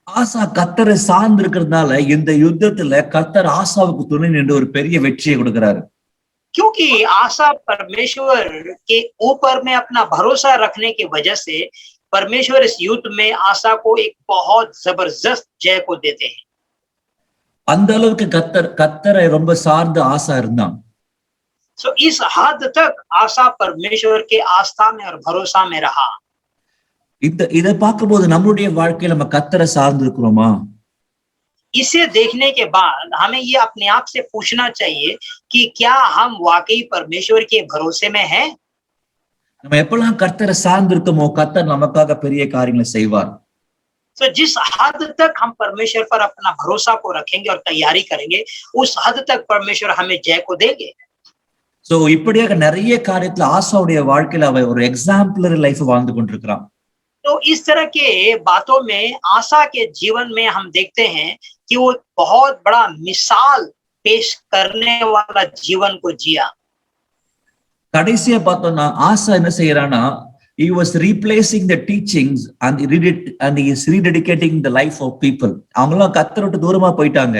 ஆசா கர்த்தரை சார்ந்து இருக்கிறதுனால இந்த யுத்தத்துல கர்த்தர் ஆசாவுக்கு துணை நின்று ஒரு பெரிய வெற்றியை கொடுக்கிறாரு। क्योंकि आशा परमेश्वर के ऊपर में अपना भरोसा रखने की वजह से परमेश्वर इस युद्ध में आशा को एक बहुत जबरदस्त जय को देते हैं। அந்த அளவுக்கு கர்த்தரை ரொம்ப சார்ந்து ஆசா இருந்தான்। सो इस हद तक आशा परमेश्वर के आस्था में और भरोसा में रहा। இதை பார்க்கும்போது நம்மளுடைய வாழ்க்கையில நம்ம கர்த்தரை சார்ந்து இருக்கிறோமா? इसे देखने के बाद हमें ये अपने आप से पूछना चाहिए कि क्या हम वाकई परमेश्वर के भरोसे में हैं? நம்ம எப்பெல்லாம் கர்த்தரை சார்ந்து இருக்கோமோ கர்த்தர் நமக்காக பெரிய காரியங்களை செய்வார்। तो जिस हद तक हम परमेश्वर पर अपना भरोसा को रखेंगे और तैयारी करेंगे, उस हद तक परमेश्वर हमें जय को देंगे। சோ இப்படியாக நிறைய காரியத்துல ஆசாவுடைய வாழ்க்கையில அவ ஒரு எக்ஸாம்பிளரி லைஃப் வாழ்ந்து கொண்டிருக்கிறான்। तो इस तरह के बातों में आशा के जीवन में हम देखते हैं कि वो बहुत बड़ा मिसाल पेश करने वाला जीवन को जिया। கடைசியா பார்த்தோம்னா ஆசா என்ன செய்யறானா, he was replacing the teachings and he is rededicating the life of people. அவங்களாம் கர்த்தரை விட்டு தூரமா போயிட்டாங்க,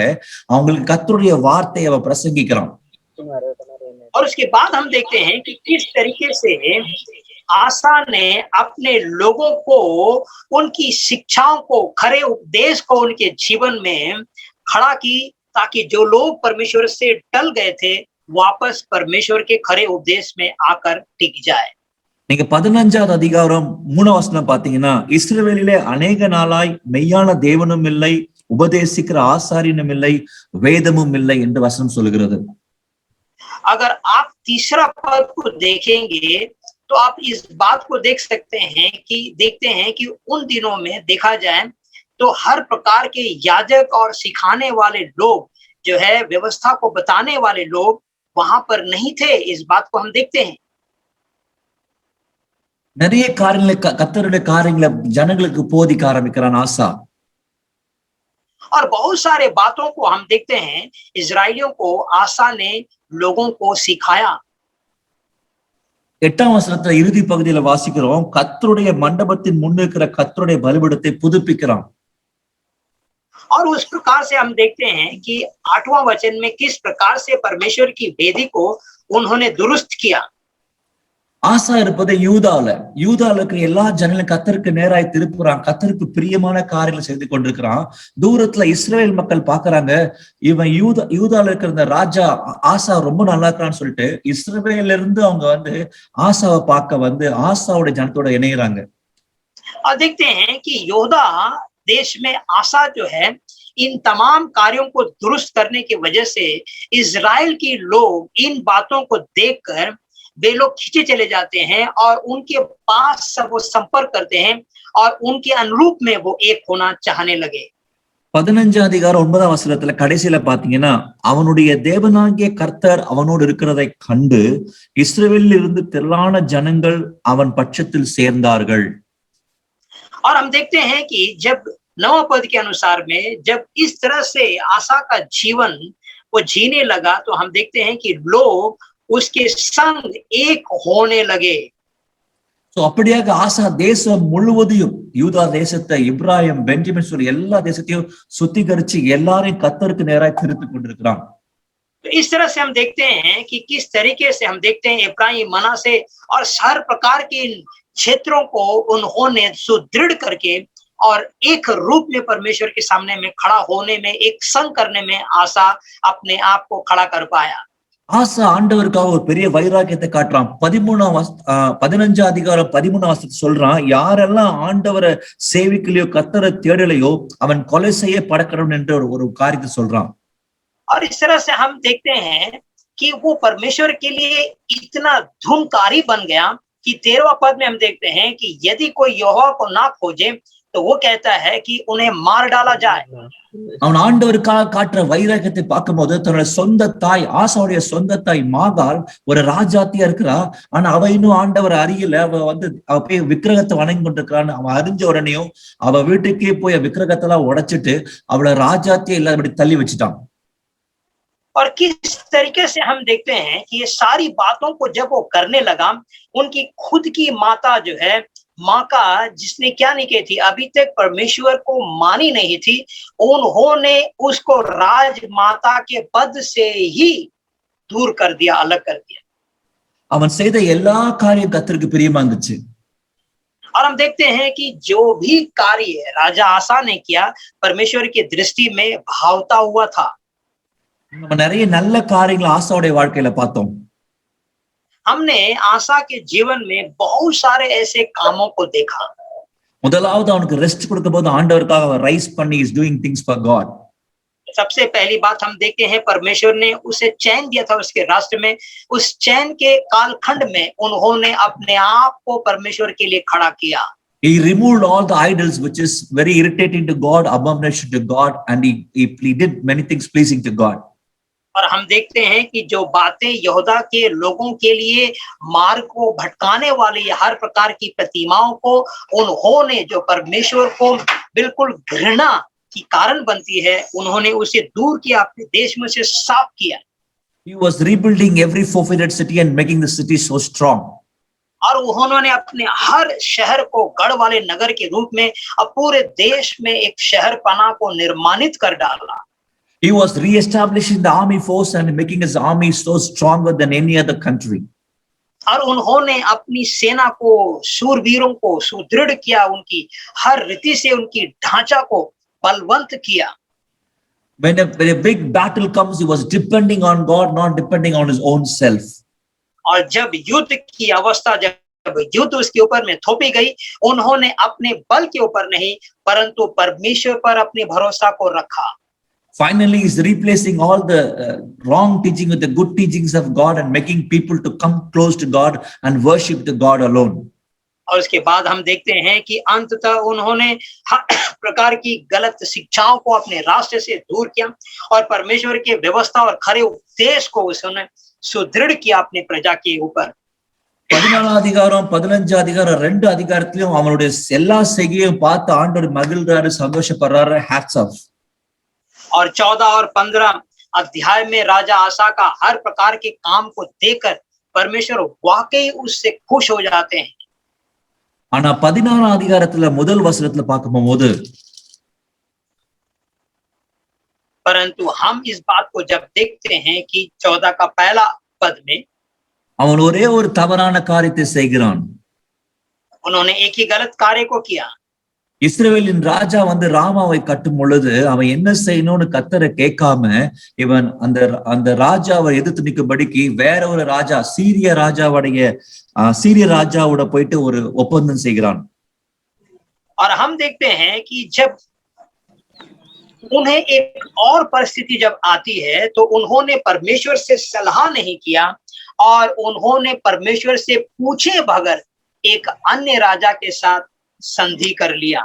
அவங்களுக்கு கர்த்தருடைய வார்த்தையை அவன் பிரசங்கிக்கிறான். और उसके बाद हम देखते हैं कि किस तरीके से आशा ने अपने लोगों को, उनकी शिक्षाओं को, खरे उपदेश को उनके जीवन में खड़ा की, ताकि जो लोग परमेश्वर से टल गए थे वापस परमेश्वर के खरे उपदेश में आकर टिक जाए। நீங்க 15வது அதிகாரம் 3 வசனம் பாத்தீங்கன்னா, இஸ்ரவேலிலே அநேக நாளாய் மெய்யான தேவனும் இல்லை, உபதேசிக்கிற ஆசாரியனும் இல்லை, வேதமும் இல்லை என்று வசனம் சொல்கிறது. अगर आप तीसरा पद को देखेंगे तो आप इस बात को देखते हैं कि उन दिनों में देखा जाए तो हर प्रकार के याजक और सिखाने वाले लोग जो है, व्यवस्था को बताने वाले लोग वहां पर नहीं थे। इस बात को हम देखते हैं। நிறைய காரியங்களை கர்த்தருடைய காரியங்களை ஜனங்களுக்கு போதிக்க ஆரம்பிக்கிறான் ஆசா. और बहुत सारे बातों को हम देखते हैं इजरायलियों को आशा ने लोगों को सिखाया। 8ஆம் வசனத்துல இறுதி பகுதியில வாசிக்கிறோம், கர்த்தருடைய மண்டபத்தின் முன் இருக்கிற கர்த்தருடைய பலிபீடத்தை புதுப்பிக்கிறான். और उस प्रकार से हम देखते हैं कि 8वां वचन में किस प्रकार से परमेश्वर की वेदी को उन्होंने दुरुस्त किया। ஆசா இருப்பது யூதால இருக்கிற எல்லா ஜனங்களும் கர்த்தருக்கு நேராய் திருப்புறான், கர்த்தருக்கு பிரியமான காரியங்களை செய்து கொண்டிருக்கிறான். தூரத்துல இஸ்ரவேல் மக்கள் பாக்குறாங்க, இவன் யூதால இருக்கிற இந்த ராஜா ஆசா ரொம்ப நல்லா இருக்கிறான்னு சொல்லிட்டு இஸ்ரவேல்ல இருந்து அவங்க ஆசாவை பார்க்க ஆசாவுடைய ஜனத்தோட இணைகிறாங்க. और देखते हैं कि यहूदा देश में आशा जो है, इन तमाम कार्यों को दुरुस्त करने की वजह से इजराइल के लोग इन बातों को देखकर वे लोग खींचे चले जाते हैं और उनके पास सब वो संपर्क करते हैं और उनके अनुरूप में वो एक होना चाहने लगे। 15ஆம் அதிகாரம் 9ஆம் வசனத்துல கடைசியில பாத்தீங்கன்னா, அவனுடைய தேவனாகிய கர்த்தர் அவனோடு இருக்கிறதை கண்டு இஸ்ரவேலில் இருந்து திரளான ஜனங்கள் அவன் பட்சத்தில் சேர்ந்தார்கள். और हम देखते हैं कि जब 9 पद के अनुसार में जब इस तरह से आशा का जीवन वो जीने लगा, तो हम देखते हैं कि लोग उसके संग एक होने लगे। சோ அப்படியாக ஆசா தேசம் முழுவதையும், யூதா தேசத்தை, இப்ராஹிம், பெஞ்சமின் சொல்லி எல்லா தேசத்தையும் சுத்திகரிச்சு எல்லாரையும் கர்த்தருக்கு நேராய் திருப்பி கொண்டிருக்கிறான். तो इस तरह से हम देखते हैं कि किस तरीके से हम देखते हैं इब्राहिम, मनासे और हर प्रकार के क्षेत्रों को उन्होंने सुदृढ़ करके और एक रूप में परमेश्वर के सामने में खड़ा होने में, एक संग करने में आशा अपने आप को खड़ा कर पाया। ஆசா ஆண்டவருக்காக ஒரு பெரிய வைராக்கியத்தை காட்டுறான். 15ஆம் அதிகாரம் 13ஆம் வசனத்தை சொல்றான், யாரெல்லாம் ஆண்டவரை சேவிக்கலையோ கர்த்தரை தேடலையோ அவன் கொலை செய்ய படக்கணும் என்ற ஒரு காரியத்தை சொல்றான். और इस तरह से हम देखते हैं कि वो परमेश्वर के लिए इतना धूमकारी बन गया कि 13वां पद में हम देखते हैं कि यदि कोई यहोवा को ना खोजे तो वो कहता है कि उन्हें मार डाला जाए। அவன் ஆண்டவருக்காக காட்டுற வைராக்கியத்தை பார்க்கும்போது தன்னோட சொந்த தாய், ஆசாவுடைய சொந்த தாய் மாகாள் ஒரு ராஜாத்தியா இருக்கிறா. ஆனா அவ இன்னும் ஆண்டவர் அறியல. அவ போய் விக்கிரகத்தை வணங்கி கொண்டிருக்கிறான்னு அவன் அறிஞ்ச உடனேயும் அவ வீட்டுக்கே போய் விக்கிரகத்தை எல்லாம் உடைச்சிட்டு அவளை ராஜாத்தியா இல்லாதபடி தள்ளி வச்சுட்டான். और किस तरीके से हम देखते हैं कि ये सारी बातों को जब वो करने लगा, उनकी खुद की माता जो है, माका जिसने क्या नहीं की थी, अभी तक परमेश्वर को मानी नहीं थी, उन्होंने उसको राजमाता के पद से ही दूर कर दिया, अलग कर दिया। அவன் செய்த எல்லா காரியம் கர்த்தருக்கு பிரியமா இருந்துச்சு. और हम देखते हैं कि जो भी कार्य राजा आसा ने किया परमेश्वर की दृष्टि में भावता हुआ था। நம்ம நிறைய நல்ல காரியங்களை ஆசாவுடைய வாழ்க்கையில பார்த்தோம். हमने आशा के जीवन में बहुत सारे ऐसे कामों को देखा। முதலாவது அவனுக்கு ரெஸ்ட் கொடுக்கும்போது ஆண்டவருக்காக ரைஸ் பண்ணி is doing things for God. सबसे पहली बात हम देखते हैं परमेश्वर ने उसे चैन दिया था उसके राष्ट्र में, उस चैन के कालखंड में उन्होंने अपने आप को परमेश्वर के लिए खड़ा किया। He removed all the idols which is very irritating to God, abomination to God, and he did many things pleasing to God. और हम देखते हैं कि जो बातें यहूदा के लोगों के लिए मार्ग को भटकाने वाली हर प्रकार की प्रतिमाओं को उन्होंने जो परमेश्वर को बिल्कुल घृणा की कारण बनती है, उन्होंने उसे दूर किया, अपने देश में से साफ किया। He was rebuilding every forfeited city and making the city so strong. और उन्होंने अपने हर शहर को गढ़ वाले नगर के रूप में अब पूरे देश में एक शहर पना को निर्माणित कर डाला। He was re-establishing the army force and making his army so stronger than any other country. और उन्होंने अपनी सेना को, शूरवीरों को सुदृढ़ किया, उनकी हर रीति से उनकी ढांचा को बलवंत किया। When a big battle comes, he was depending on God, not depending on his own self. और जब युद्ध की अवस्था, जब युद्ध उसके ऊपर में थोपी गई, उन्होंने अपने बल के ऊपर नहीं परंतु परमेश्वर पर अपने भरोसा को रखा। Finally, he's replacing all the wrong teaching with the good teachings of God and making people to come close to God and worship the God alone. और उसके बाद हम देखते हैं कि अंततः उन्होंने हर प्रकार की गलत शिक्षाओं को अपने रास्ते से दूर किया और परमेश्वर के व्यवस्था और खरे उपदेश को उसने सुदृढ़ किया अपने प्रजा के ऊपर। 14 அதிகாரம் 15 அதிகாரம் 2 அதிகாரத்திலும் அவனுடைய எல்லா செய்கையும் பார்த்து ஆண்டவர் மகிழ்றாரு, சந்தோஷப்படுறாரு. hats off. और 14 और 15 अध्याय में राजा आसा का हर प्रकार के काम को देखकर परमेश्वर वाकई उससे खुश हो जाते हैं। ஆனா 16 அதிகாரத்துல முதல் வசனத்துல பார்க்கும்போது परंतु हम इस बात को जब देखते हैं कि 14 का पहला पद में அவன் ஒரே ஒரு தவறான காரியத்தை செய்கிறான். उन्होंने एक ही गलत कार्य को किया। இஸ்ரவேலின் ராஜா வந்து ராமாவை கட்டும் பொழுது அவன் என்ன செய்யணும்னு கர்த்தரை கேட்காம இவன் அந்த ராஜாவை எதிர்த்து நிற்கும்படிக்கு வேற ஒரு ராஜா, சீரிய ராஜாவோட போயிட்டு ஒரு ஒப்பந்தம் செய்கிறான். और हम देखते हैं कि जब उन्हें एक और परिस्थिति जब आती है तो उन्होंने परमेश्वर से सलाह नहीं किया और उन्होंने परमेश्वर से पूछे बगैर एक अन्य राजा के साथ संधि कर लिया।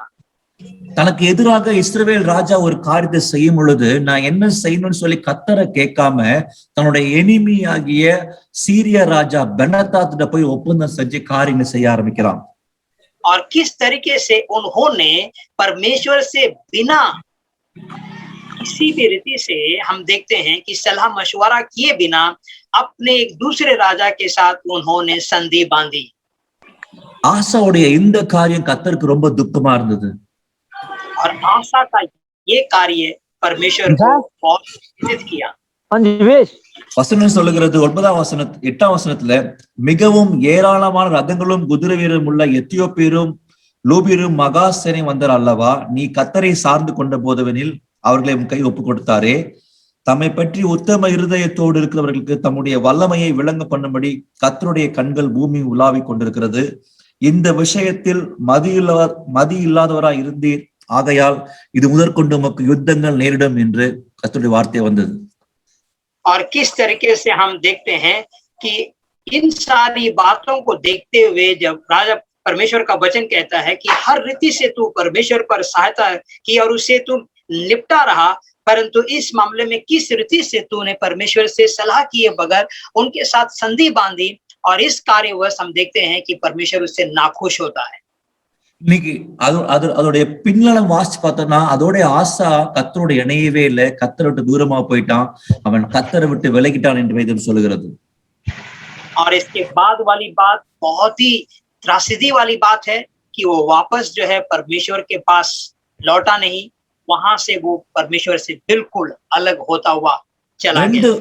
தனக்கு எதிராக இஸ்ரவேல் ராஜா ஒரு காரியத்தை செய்யும் பொழுது நான் என்ன செய்யணும்னு சொல்லி கர்த்தரை கேட்காம தன்னுடைய எனிமி ஆகிய சீரிய ராஜா பெனதாத்திட்ட போய் ஒப்பந்தம் செஞ்சு காரியங்களை செய்ய ஆரம்பிக்கிறான்। और किस तरीके से उन्होंने परमेश्वर से बिना किसी भी रीति से हम देखते हैं कि सलाह मशवरा किए बिना अपने एक दूसरे राजा के साथ उन्होंने संधि बांधी। ஆசாவுடைய இந்த காரியம் கர்த்தருக்கு ரொம்ப துக்கமா இருந்தது। और आशा का ये कार्य परमेश्वर को बहुत चिंतित किया। வசனம் சொல்லுகிறது 8ஆம் வசனத்துல மிகவும் ஏராளமான ரதங்களும் குதிரை வீரரும் உள்ள எத்தியோப்பியரும் லூபியரும் மகா சேனை வந்தார் அல்லவா, நீ கர்த்தரை சார்ந்து கொண்ட போதவனில் அவர்களை உன் கை ஒப்பு கொடுத்தாரே, தம்மை பற்றி உத்தம இருதயத்தோடு இருக்கிறவர்களுக்கு தம்முடைய வல்லமையை விளங்க பண்ணும்படி கர்த்தருடைய கண்கள் பூமி உலாவிக் கொண்டிருக்கிறது. இந்த விஷயத்தில் மதி இல்லாதவராய் இருந்தீர், ஆகையால் இது முதற்கொண்டு உமக்கு யுத்தங்கள் நேரிடும் என்று கர்த்தருடைய வார்த்தை வந்தது। और किस तरीके से हम देखते हैं कि इन सारी बातों को देखते हुए जब राजा परमेश्वर का वचन कहता है कि हर रीति से तू परमेश्वर पर सहायता की और उससे तू निपटा रहा, परंतु इस मामले में किस रीति से तूने परमेश्वर से सलाह किए बगैर उनके साथ संधि बांधी और इस कार्यवश हम देखते हैं कि परमेश्वर उससे नाखुश होता है। இன்னைக்கு அதோடைய பின்னலம் வாசிச்சு பார்த்தோம்னா அதோடைய ஆசா கர்த்தரோட இணையவே இல்லை, கர்த்தரை விட்டு தூரமா போயிட்டான், அவன் கர்த்தரை விட்டு விலகிட்டான் என்று வேதம் சொல்லுகிறது। और इसके बाद वाली बात बहुत ही त्रासदी वाली बात है कि वो वापस जो है परमेश्वर के पास लौटा नहीं, वहां से वो परमेश्वर से बिल्कुल अलग होता हुआ चला गया।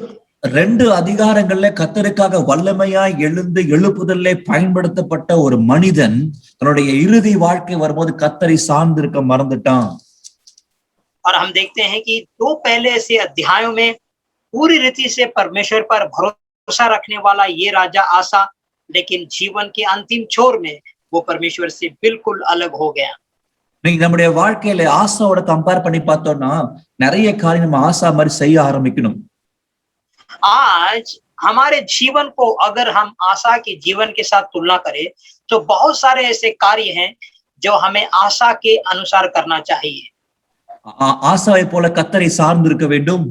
2 அதிகாரங்கள்ல கர்த்தருக்காக வல்லமையாய் எழுப்புதல்ல பயன்படுத்தப்பட்ட ஒரு மனிதன் தன்னுடைய இறுதி வாழ்க்கை வரும்போது கர்த்தரை சார்ந்திருக்க மறந்துட்டான்। और हम देखते हैं कि 2 पहले से अध्यायों में पूरी रीति से परमेश्वर पर भरोसा रखने वाला ये राजा आसा, लेकिन जीवन के अंतिम छोर में वो परमेश्वर से बिल्कुल अलग हो गया। நீங்க நம்முடைய வாழ்க்கையில ஆசாவோட கம்பேர் பண்ணி பார்த்தோம்னா நிறைய காரியம் நம்ம ஆசா மாதிரி செய்ய ஆரம்பிக்கணும்। आज हमारे जीवन को अगर हम आशा के जीवन के साथ तुलना करें तो बहुत सारे ऐसे कार्य हैं जो हमें आशा के अनुसार करना चाहिए। ஆசாவை போல கர்த்தரை சார்ந்து இருக்க வேண்டும்।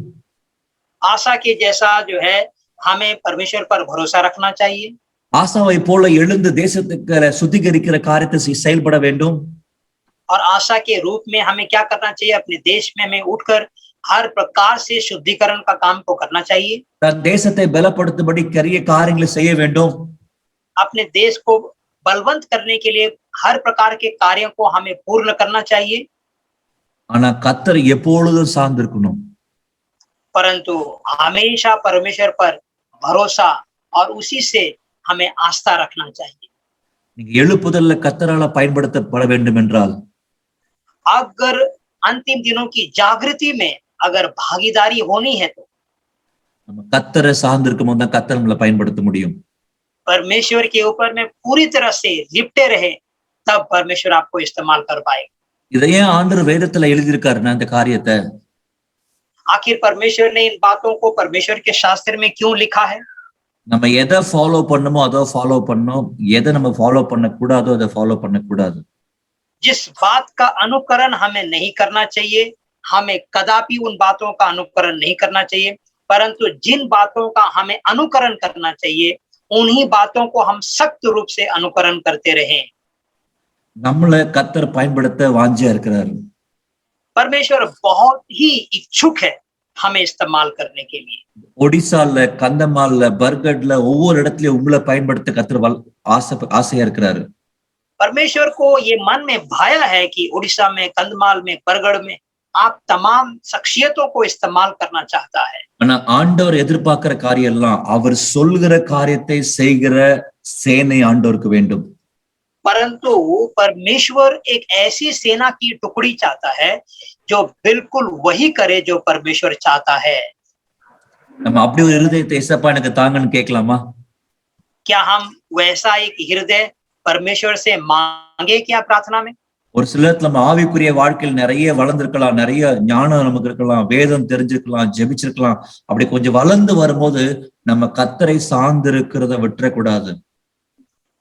आशा के जैसा जो है हमें परमेश्वर पर भरोसा रखना चाहिए ஆசாவை போல எழுந்து தேசத்துக்கு சுத்திகரிக்கிற காரியத்தை செயல்பட வேண்டும். और आशा के रूप में हमें क्या करना चाहिए अपने देश में हमें उठकर हर प्रकार से शुद्धिकरण का काम को करना चाहिए தன் தேசத்தை பலப்படுத்தும்படி கரிய காரியங்களை செய்ய வேண்டும். अपने देश को बलवंत करने के लिए हर प्रकार के कार्यों को हमें पूर्ण करना चाहिए ஆனா கர்த்தர் எப்பொழுதும் சார்ந்திருக்கணும். परंतु हमेशा परमेश्वर पर भरोसा और उसी से हमें आस्था रखना चाहिए நீங்க எழுப்புதல்ல கர்த்தரால பயன்படுத்தப்பட வேண்டும் என்றால் अगर अंतिम दिनों की जागृति में अगर भागीदारी होनी है तो நம்ம கர்த்தரை சார்ந்திருக்கும் போது தான் கர்த்தர் நம்மளை பயன்படுத்த முடியும். परमेश्वर के ऊपर में पूरी तरह से लिपटे रहे तब परमेश्वर आपको इस्तेमाल कर पाएगा இதையே ஆண்டவர் வேதத்துல எழுதியிருக்காருன்னா இந்த காரியத்தை आखिर परमेश्वर ने इन बातों को परमेश्वर के शास्त्र में क्यों लिखा है நம்ம எதை ஃபாலோ பண்ணுமோ அதை ஃபாலோ பண்ணோம், எதை நம்ம ஃபாலோ பண்ணக்கூடாதோ அதை ஃபாலோ பண்ணக்கூடாது. जिस बात का अनुकरण हमें नहीं करना चाहिए हमें कदापि उन बातों का अनुकरण नहीं करना चाहिए परंतु जिन बातों का हमें अनुकरण करना चाहिए उन्हीं बातों को हम सख्त रूप से अनुकरण करते रहें நம்மளை கர்த்தர் பயன்படுத்த வாஞ்சியா இருக்கிறாரு. परमेश्वर बहुत ही इच्छुक है हमें इस्तेमाल करने के लिए ஒடிசால, கந்தமால்ல, பர்கட்ல ஒவ்வொரு இடத்துலயும் உங்களை பயன்படுத்த கர்த்தர் ஆசையா இருக்கிறாரு. परमेश्वर को ये मन में भाया है कि उड़ीसा में कंधमाल में बरगढ़ में आप तमाम शख्सियतों को इस्तेमाल करना चाहता है ஆனா ஆண்டவர் எதிர்பார்க்கிற காரியம் எல்லாம் அவர் சொல்கிற காரியத்தை செய்கிற சேனை ஆண்டவருக்கு வேண்டும். परंतु परमेश्वर एक ऐसी सेना की टुकड़ी चाहता है जो बिल्कुल वही करे जो परमेश्वर चाहता है நம்ம அப்படி ஒரு இருதயத்தை ஏசப்பா எனக்கு தாங்கன்னு கேட்கலாமா? क्या हम वैसा एक हृदय परमेश्वर से मांगे क्या प्रार्थना में ஒரு சிலர் நம்ம ஆவிக்குரிய வாழ்க்கையில் நிறைய வளர்ந்திருக்கலாம், நிறைய ஞானம் நமக்கு இருக்கலாம், வேதம் தெரிஞ்சிருக்கலாம், ஜெபிச்சிருக்கலாம். அப்படி கொஞ்சம் வளர்ந்து வரும்போது நம்ம கர்த்தரை சார்ந்திருக்கிறத விட்டுறக்கூடாது.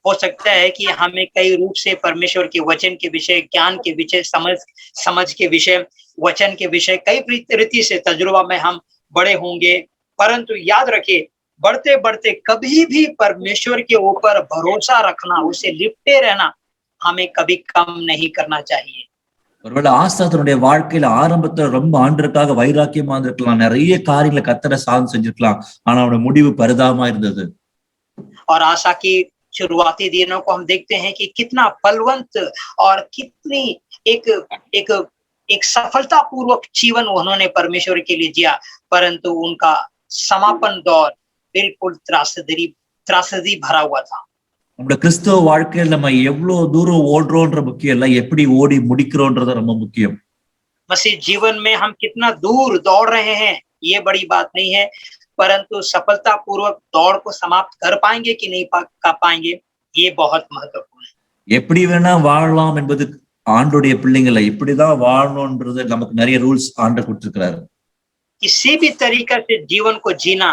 हो सकता है कि हमें कई रूप से परमेश्वर के वचन के विषय ज्ञान के विषय समझ के विषय वचन के विषय कई रीति से तजुर्बा में हम बड़े होंगे परंतु याद रखिए बढ़ते बढ़ते कभी भी परमेश्वर के ऊपर भरोसा रखना उसे लिपटे रहना हमें कभी कम नहीं करना चाहिए ஒருவேளை ஆசாதனுடைய வாழ்க்கையில ஆரம்பத்துல ரொம்ப ஆண்டருக்காக வைராக்கியமா இருந்திருக்கலாம், நிறைய காரியங்களை கர்த்தரை சார்ந்து செஞ்சிருக்கலாம், ஆனா அவனோட முடிவு பரிதாபமா இருந்தது. और आशा की शुरुआती दिनों को हम देखते हैं कि कितना बलवंत और कितनी एक एक एक सफलता पूर्वक जीवन उन्होंने परमेश्वर के लिए जिया परंतु उनका समापन दौर बिल्कुल त्रासदी भरा हुआ था நம்மளோட கிறிஸ்தவ வாழ்க்கையில் நம்ம எவ்வளவு தூரம் ஓடுறோன்ற முக்கியம் இல்ல, எப்படி ஓடி முடிக்கிறோன்றது ரொம்ப முக்கியம். मसीह जीवन में हम कितना दूर दौड़ रहे हैं ये बड़ी बात नहीं है परंतु सफलता पूर्वक दौड़ को समाप्त कर पाएंगे कि नहीं कर पाएंगे ये बहुत महत्वपूर्ण है எப்படி வேணா வாழலாம் என்பது ஆண்டோடைய பிள்ளைங்களை இப்படிதான் வாழணும்ன்றது நமக்கு நிறைய ரூல்ஸ் ஆண்டு கொடுத்திருக்கிறாரு. किसी भी तरीके से जीवन को जीना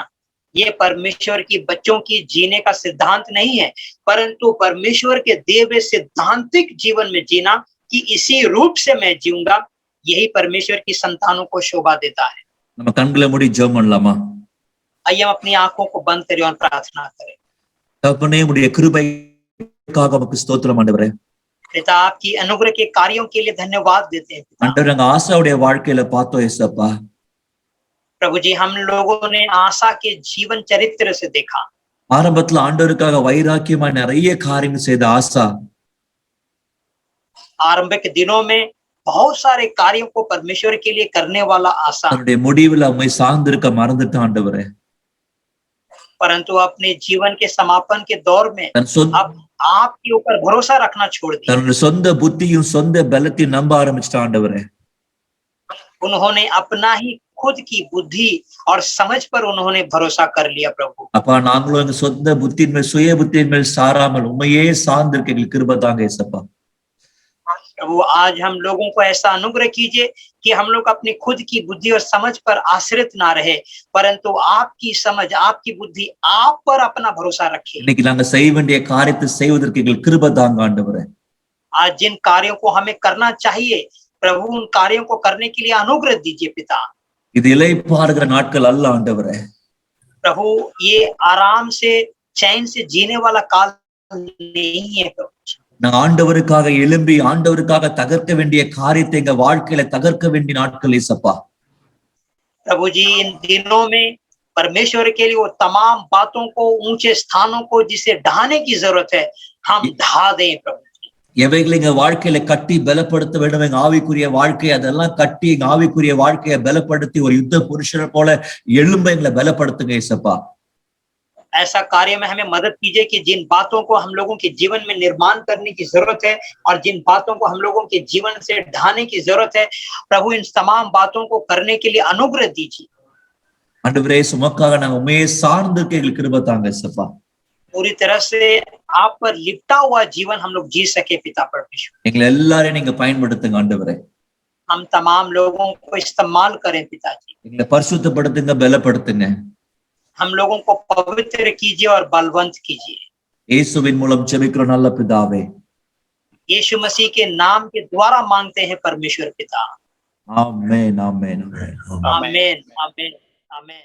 ये परमेश्वर की बच्चों की जीने का सिद्धांत नहीं है परंतु परमेश्वर के दिए हुए सिद्धांतिक जीवन में जीना कि इसी रूप से मैं जीऊंगा यही परमेश्वर की संतानों को शोभा देता है நம்ம கண்களை மூடி ஜெபம் பண்ணலாமா? आइए हम अपनी आंखों को बंद करें और प्रार्थना करें தகப்பனே, உம்முடைய கிருபைக்காக உமக்கு ஸ்தோத்திரம் ஆண்டவரே. पिता आपकी अनुग्रह के कार्यों के लिए धन्यवाद देते हैं पिता। ஆண்டவரே, நாங்க ஆசாவுடைய வாழ்க்கையில பார்த்தோம் ஏசப்பா, प्रभु जी हम लोगों ने आशा के जीवन चरित्र से देखा ஆரம்பத்துல ஆண்டவருக்காக வைராக்கியமா நிறைய காரியங்கள் செய்த ஆசா आरंभिक दिनों में बहुत सारे कार्यों को परमेश्वर के लिए करने वाला आशा தன்னுடைய முடிவுல உம்மை சார்ந்திருக்க மறந்துட்டு ஆண்டவரே. परंतु अपने जीवन के समापन के दौर में தன் अब आपके ऊपर भरोसा रखना छोड़ दिया தன்னுடைய சொந்த புத்தியும் சொந்த பலத்தையும் நம்ப ஆரம்பிச்சுட்டு ஆண்டவரே. उन्होंने अपना ही खुद की बुद्धि और समझ पर उन्होंने भरोसा कर लिया प्रभु அப்பா, நாங்களும் எங்க சொந்த புத்தியின் மேல் சுய புத்தியின் மேல் சாராமல் உண்மையே சார்ந்திருக்க எங்களுக்கு கிருபை தாங்க ஏசப்பா. प्रभु आज हम लोगों को ऐसा अनुग्रह कीजिए कि हम लोग अपनी खुद की बुद्धि और समझ पर आश्रित ना रहे परंतु आपकी समझ आपकी बुद्धि आप पर अपना भरोसा रखे இன்னைக்கு நாங்க செய்ய வேண்டிய காரியத்தை செய்வதற்கு எங்களுக்கு கிருபை தாங்க ஆண்டவரே. आज जिन कार्यों को हमें करना चाहिए प्रभु उन कार्यों को करने के लिए अनुग्रह दीजिए पिता இது இளைப்பாறுகிற நாட்கள் அல்ல ஆண்டவரே. प्रभु ये आराम से चैन से जीने वाला काल नहीं है प्रभु। நான் ஆண்டவருக்காக எழும்பி ஆண்டவருக்காக தகர்க்க வேண்டிய காரியத்தை எங்க வாழ்க்கையில தகர்க்க வேண்டிய நாட்கள் ஏசப்பா. प्रभु जी इन दिनों में परमेश्वर के लिए वो तमाम बातों को, ऊंचे स्थानों को जिसे ढहाने की जरूरत है, हम ढा दें प्रभु। எவைகளை எங்க வாழ்க்கையில கட்டி பலப்படுத்த வேண்டும், எங்க ஆவிக்குரிய வாழ்க்கை அதெல்லாம் கட்டி எங்க ஆவிக்குரிய வாழ்க்கையை பலப்படுத்தி ஒரு யுத்த புருஷரை போல எழும்ப எங்களை பலப்படுத்துங்க ஏசப்பா. ऐसा कार्य में हमें मदद कीजिए कि जिन बातों को हम लोगों के जीवन में निर्माण करने की जरूरत है और जिन बातों को हम लोगों के जीवन से ढाने की जरूरत है, प्रभु इन तमाम बातों को करने के लिए अनुग्रह दीजिए। ஆண்டவரே சுமக்காக நாங்க உண்மையை சார்ந்து எங்களுக்கு கிருபை தாங்க ஏசப்பா. पूरी तरह से आप पर लिपटा हुआ जीवन हम लोग जी सके पिता परमेश्वर। எங்களை எல்லாரையும் நீங்க பயன்படுத்துங்க ஆண்டவரே. हम तमाम लोगों को इस्तेमाल करें पिताजी। எங்களை பரிசுத்தப்படுத்துங்க, பலப்படுத்துங்க. हम लोगों को पवित्र कीजिए और बलवंत कीजिए। இயேசுவின் மூலம் ஜெபிக்கிறோம் நல்ல பிதாவே. यीशु मसीह के नाम के द्वारा मांगते हैं परमेश्वर पिता। ஆமென், ஆமென், ஆமென். आमीन, आमीन, आमीन।